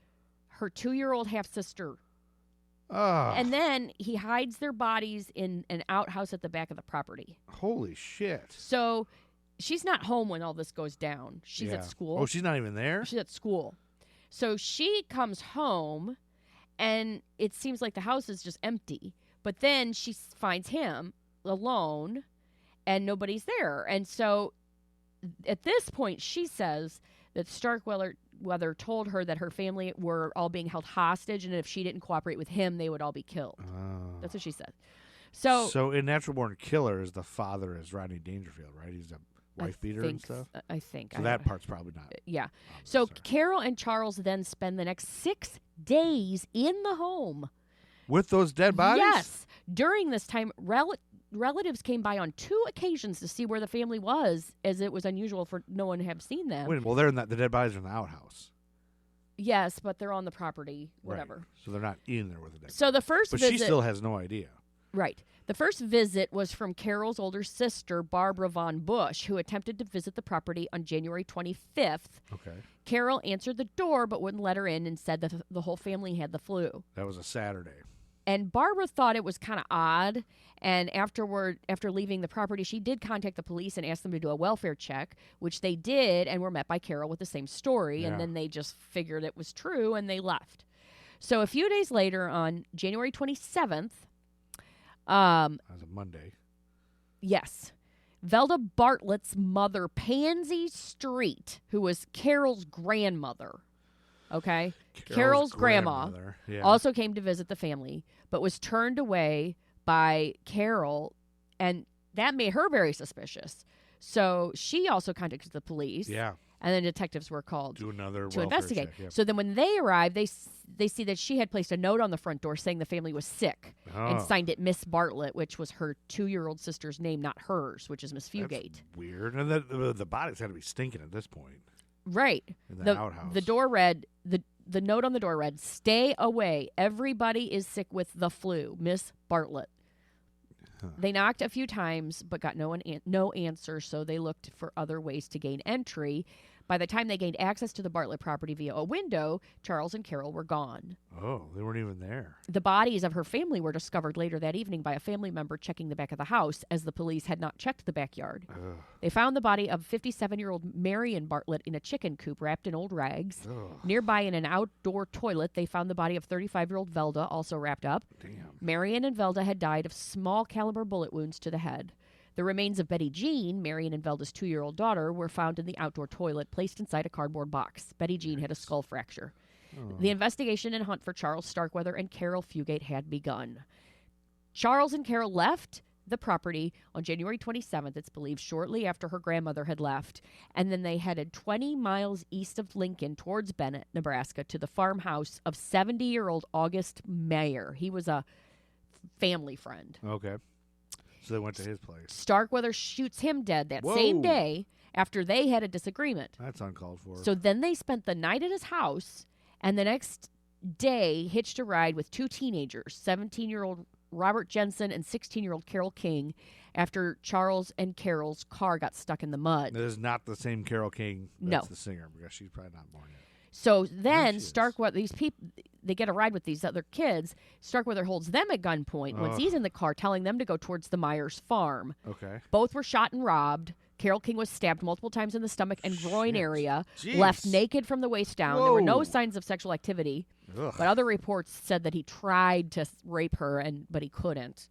her 2-year-old half-sister. Oh, And then he hides their bodies in an outhouse at the back of the property. holy shit. So she's not home when all this goes down. She's Yeah. at school. Oh, she's not even there? She's at school. So she comes home, and it seems like the house is just empty. But then she finds him alone, and nobody's there. And so at this point, she says that Starkweather told her that her family were all being held hostage, and if she didn't cooperate with him, they would all be killed. Oh. That's what she said. So in Natural Born Killers, the father is Rodney Dangerfield, right? He's a wife beater and stuff. I think. So that part's probably not. Yeah. obvious, So sorry. Carol and Charles then spend the next 6 days in the home. With those dead bodies? Yes. During this time, relatives came by on 2 occasions to see where the family was, as it was unusual for no one to have seen them. Wait, well, they're in the dead bodies are in the outhouse. Yes, but they're on the property, Right. whatever. So they're not in there with the dead. So the first But visit, she still has no idea. Right. The first visit was from Carol's older sister, Barbara Von Bush, who attempted to visit the property on January 25th. Okay. Carol answered the door but wouldn't let her in and said that the whole family had the flu. That was a Saturday. And Barbara thought it was kind of odd. And after leaving the property, she did contact the police and ask them to do a welfare check, which they did, and were met by Carol with the same story. Yeah. And then they just figured it was true, and they left. So a few days later, on January 27th, that was a Monday. yes, Velda Bartlett's mother, Pansy Street, who was Carol's grandmother, okay? Carol's grandma grandmother. Yeah. also came to visit the family, but was turned away by Carol, and that made her very suspicious. So she also contacted the police, Yeah. and then detectives were called Do another to welfare investigate. check, yep. So then when they arrived, they see that she had placed a note on the front door saying the family was sick and Oh. signed it Miss Bartlett, which was her 2-year-old sister's name, not hers, which is Miss Fugate. That's weird. And the body's got to be stinking at this point. Right. In the outhouse. The door read, the note on the door read, "Stay away. Everybody is sick with the flu. Miss Bartlett." Huh. They knocked a few times but got no answer, so they looked for other ways to gain entry. By the time they gained access to the Bartlett property via a window, Charles and Carol were gone. Oh, they weren't even there. The bodies of her family were discovered later that evening by a family member checking the back of the house, as the police had not checked the backyard. Ugh. They found the body of 57-year-old Marion Bartlett in a chicken coop wrapped in old rags. Ugh. Nearby in an outdoor toilet, they found the body of 35-year-old Velda, also wrapped up. Damn. Marion and Velda had died of small caliber bullet wounds to the head. The remains of Betty Jean, Marion and Velda's 2-year-old daughter, were found in the outdoor toilet, placed inside a cardboard box. Betty Jean had a skull fracture. Oh. The investigation and hunt for Charles Starkweather and Carol Fugate had begun. Charles and Carol left the property on January 27th, it's believed, shortly after her grandmother had left, and then they headed 20 miles east of Lincoln towards Bennett, Nebraska, to the farmhouse of 70-year-old August Mayer. He was a family friend. Okay. So they went to his place. Starkweather shoots him dead that same Whoa. day after they had a disagreement. That's uncalled for. So then they spent the night at his house, and the next day hitched a ride with 2 teenagers, 17-year-old Robert Jensen and 16-year-old Carol King, after Charles and Carol's car got stuck in the mud. That is not the same Carol King that's the singer, because she's probably not born yet. So There then she is. Starkweather, these people, they get a ride with these other kids. Starkweather holds them at gunpoint once Ugh. he's in the car, telling them to go towards the Myers farm. Okay. Both were shot and robbed. Carol King was stabbed multiple times in the stomach and groin Shit. area, Jeez. left naked from the waist down. There were no Whoa. signs of sexual activity, Ugh. but other reports said that he tried to rape her, but he couldn't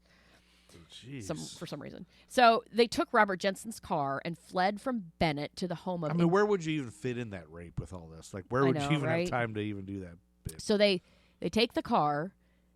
Jeez. for some reason. So they took Robert Jensen's car and fled from Bennett to the home of. I mean, where would you even fit in that rape with all this? Like, where I would know, you even right? have time to even do that bit? So they take the car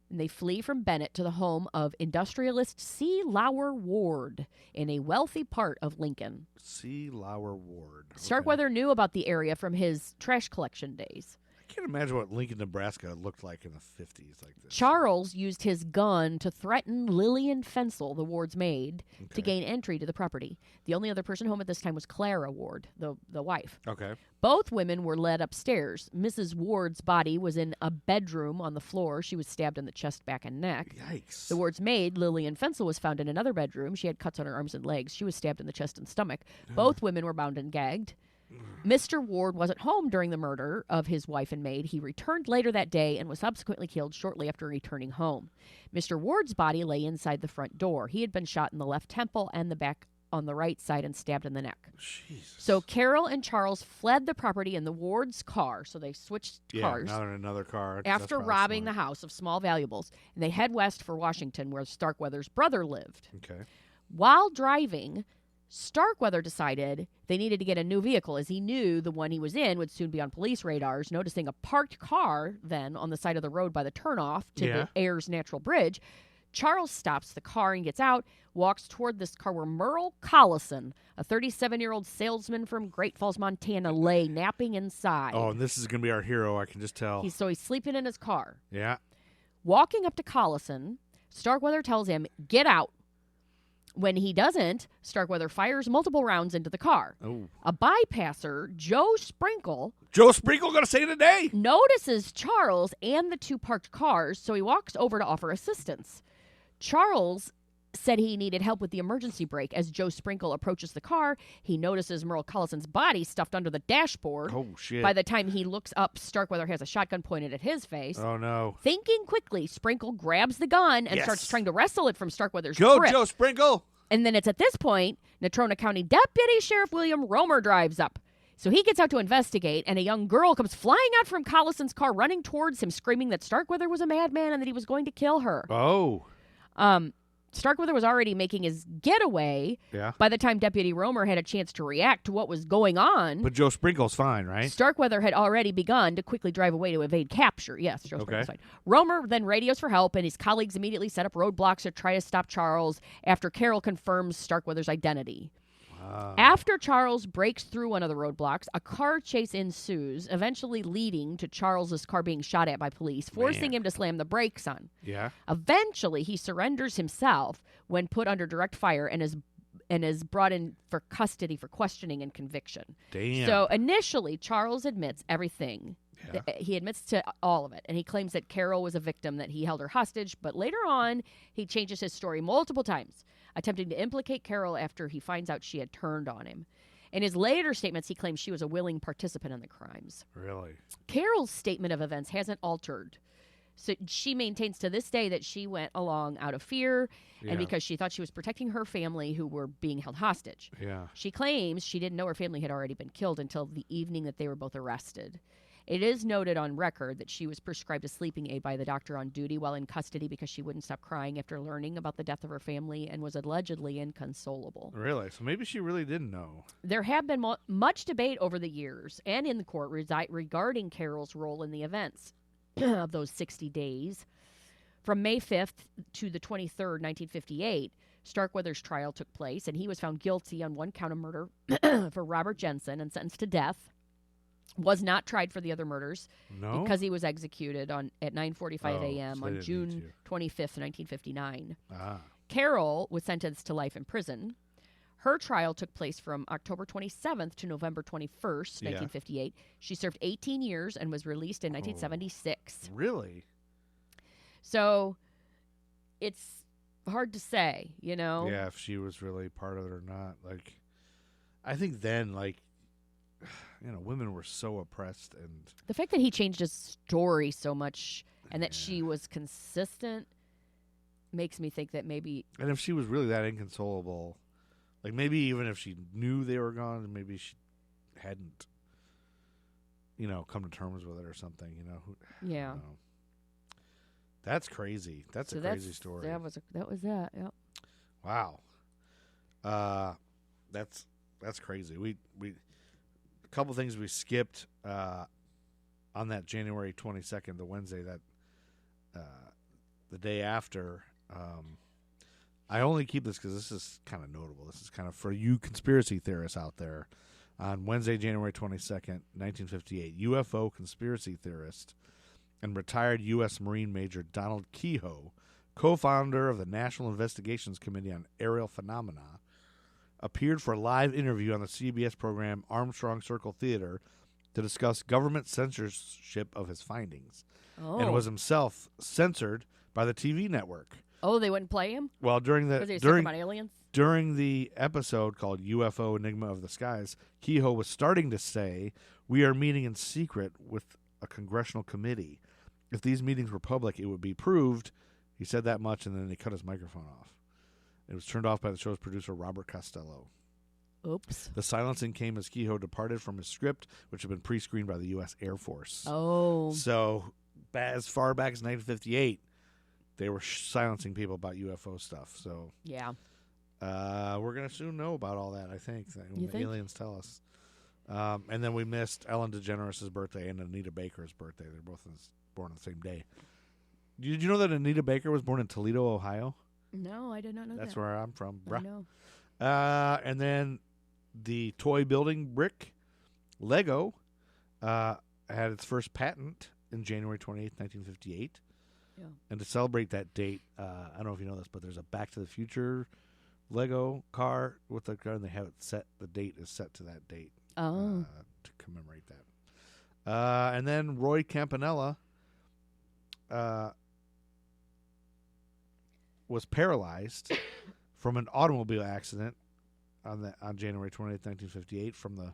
and they flee from Bennett to the home of industrialist C. Lauer Ward in a wealthy part of Lincoln. C. Lauer Ward. Okay. Starkweather knew about the area from his trash collection days. I can't imagine what Lincoln, Nebraska looked like in the 50s like this. Charles used his gun to threaten Lillian Fensel, the Ward's maid, to Okay. gain entry to the property. The only other person home at this time was Clara Ward, the wife. Okay. Both women were led upstairs. Mrs. Ward's body was in a bedroom on the floor. She was stabbed in the chest, back, and neck. Yikes. The Ward's maid, Lillian Fensel, was found in another bedroom. She had cuts on her arms and legs. She was stabbed in the chest and stomach. Both women were bound and gagged. Mr. Ward wasn't home during the murder of his wife and maid. He returned later that day and was subsequently killed shortly after returning home. Mr. Ward's body lay inside the front door. He had been shot in the left temple and the back on the right side and stabbed in the neck. Jesus. So Carol and Charles fled the property in the Ward's car, so they switched cars. now they're in another car. After robbing the house of small valuables, and they head west for Washington, where Starkweather's brother lived. Okay. While driving, Starkweather decided they needed to get a new vehicle, as he knew the one he was in would soon be on police radars. Noticing a parked car then on the side of the road by the turnoff to Yeah. the Ayers Natural Bridge, Charles stops the car and gets out, walks toward this car where Merle Collison, a 37-year-old salesman from Great Falls, Montana, lay napping inside. Oh, and this is going to be our hero, I can just tell. He's sleeping in his car. Yeah. Walking up to Collison, Starkweather tells him, "Get out." When he doesn't, Starkweather fires multiple rounds into the car. Oh. A bypasser, Joe Sprinkle, Joe Sprinkle going to say today? notices Charles and the 2 parked cars, so he walks over to offer assistance. Charles said he needed help with the emergency brake. As Joe Sprinkle approaches the car, he notices Merle Collison's body stuffed under the dashboard. Oh, shit. By the time he looks up, Starkweather has a shotgun pointed at his face. Oh, no. Thinking quickly, Sprinkle grabs the gun and Yes. starts trying to wrestle it from Starkweather's Go, grip. Joe Sprinkle! And then it's at this point, Natrona County Deputy Sheriff William Romer drives up. So he gets out to investigate, and a young girl comes flying out from Collison's car, running towards him, screaming that Starkweather was a madman and that he was going to kill her. Oh. Starkweather was already making his getaway Yeah. by the time Deputy Romer had a chance to react to what was going on. But Joe Sprinkle's fine, right? Starkweather had already begun to quickly drive away to evade capture. Yes, Joe Sprinkle's Okay. fine. Romer then radios for help, and his colleagues immediately set up roadblocks to try to stop Charles after Carol confirms Starkweather's identity. After Charles breaks through one of the roadblocks, a car chase ensues, eventually leading to Charles's car being shot at by police, forcing Man. him to slam the brakes on. Yeah. Eventually, he surrenders himself when put under direct fire and is brought in for custody for questioning and conviction. Damn. So initially, Charles admits everything. Yeah. He admits to all of it, and he claims that Carol was a victim, that he held her hostage. But later on, he changes his story multiple times, attempting to implicate Carol after he finds out she had turned on him. In his later statements, he claims she was a willing participant in the crimes. Really? Carol's statement of events hasn't altered. So she maintains to this day that she went along out of fear Yeah. and because she thought she was protecting her family who were being held hostage. Yeah. She claims she didn't know her family had already been killed until the evening that they were both arrested. It is noted on record that she was prescribed a sleeping aid by the doctor on duty while in custody because she wouldn't stop crying after learning about the death of her family and was allegedly inconsolable. Really? So maybe she really didn't know. There have been much debate over the years and in the court regarding Carol's role in the events of those 60 days. From May 5th to the 23rd, 1958, Starkweather's trial took place, and he was found guilty on one count of murder for Robert Jensen and sentenced to death. Was not tried for the other murders No? because he was executed at 9:45 Oh, a.m. so they on didn't June need to. 25th, 1959. Ah. Carol was sentenced to life in prison. Her trial took place from October 27th to November 21st, Yeah. 1958. She served 18 years and was released in 1976. Really? So it's hard to say, you know? Yeah, if she was really part of it or not. Like, I think then, like, women were so oppressed, and The fact that he changed his story so much and that she was consistent makes me think that maybe if she was really that inconsolable, like maybe even if she knew they were gone, maybe she hadn't, come to terms with it or something. yeah. I don't know. That's crazy. That's So a crazy story. That was that. Yeah. Wow. That's crazy. We a couple things we skipped on that January 22nd, the Wednesday that the day after. I only keep this because this is kind of notable. This is kind of for you conspiracy theorists out there. On Wednesday, January 22nd, 1958, UFO conspiracy theorist and retired U.S. Marine Major Donald Kehoe, co-founder of the National Investigations Committee on Aerial Phenomena, appeared for a live interview on the CBS program Armstrong Circle Theater to discuss government censorship of his findings, Oh. and was himself censored by the TV network. Oh, they wouldn't play him Well, during because he the was talking about aliens. during the episode called UFO Enigma of the Skies, Kehoe was starting to say, "We are meeting in secret with a congressional committee. If these meetings were public, it would be proved." He said that much, and then they cut his microphone off. It was turned off by the show's producer, Robert Costello. Oops. The silencing came as Kehoe departed from his script, which had been pre-screened by the U.S. Air Force. Oh. So, as far back as 1958, they were silencing people about UFO stuff. So, Yeah. we're going to soon know about all that, I think, when You the think? aliens tell us. And then we missed Ellen DeGeneres' birthday and Anita Baker's birthday. They're both born on the same day. Did you know that Anita Baker was born in Toledo, Ohio? No, I did not know That's that. where I'm from, I bruh. know. And then the toy building brick, Lego, had its first patent in January 28th, 1958. Yeah. And to celebrate that date, I don't know if you know this, but there's a Back to the Future Lego car with the car, and they have it set. The date is set to that date Oh. to commemorate that. And then Roy Campanella was paralyzed from an automobile accident on January 20th, 1958 from the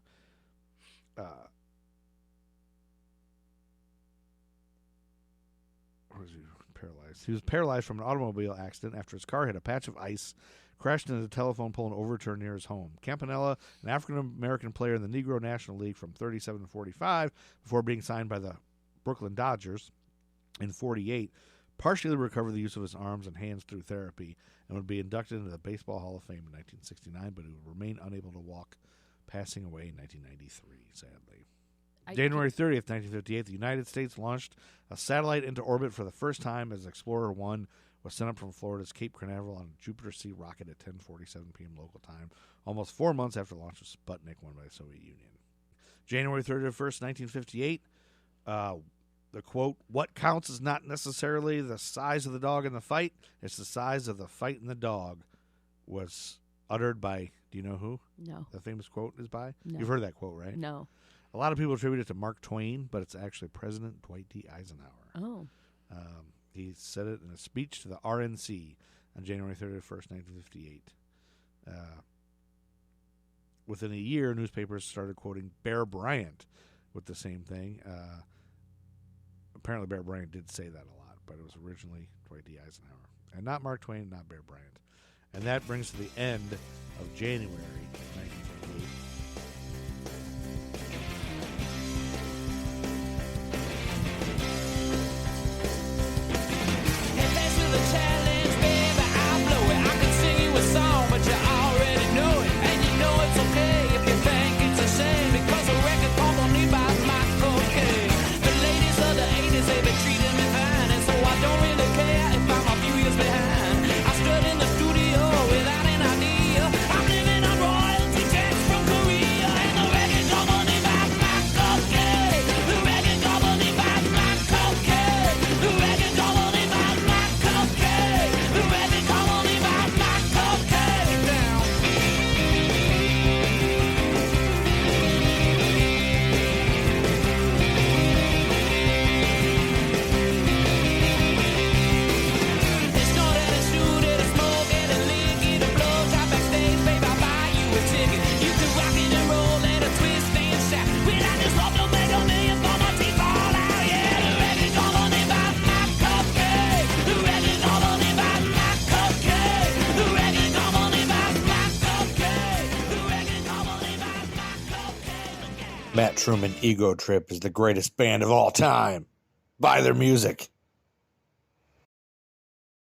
paralyzed. He was paralyzed from an automobile accident after his car hit a patch of ice, crashed into a telephone pole, and overturned near his home. Campanella, an African-American player in the Negro National League from 37 to 45, before being signed by the Brooklyn Dodgers in 48, partially recovered the use of his arms and hands through therapy and would be inducted into the Baseball Hall of Fame in 1969, but he would remain unable to walk, passing away in 1993, sadly. January 30th, 1958, the United States launched a satellite into orbit for the first time as Explorer 1 was sent up from Florida's Cape Canaveral on a Jupiter C rocket at 10:47 p.m. local time, almost 4 months after the launch of Sputnik 1 by the Soviet Union. January 31st, 1958, the quote, "What counts is not necessarily the size of the dog in the fight, it's the size of the fight in the dog," was uttered by, do you know who? No. The famous quote is by? No. You've heard that quote, right? No. A lot of people attribute it to Mark Twain, but it's actually President Dwight D. Eisenhower. Oh. He said it in a speech to the RNC on January 31st, 1958. Within a year, newspapers started quoting Bear Bryant with the same thing. Apparently, Bear Bryant did say that a lot, but it was originally Dwight D. Eisenhower. And not Mark Twain, not Bear Bryant. And that brings to the end of January 1958. Matt Truman Ego Trip is the greatest band of all time. Buy their music.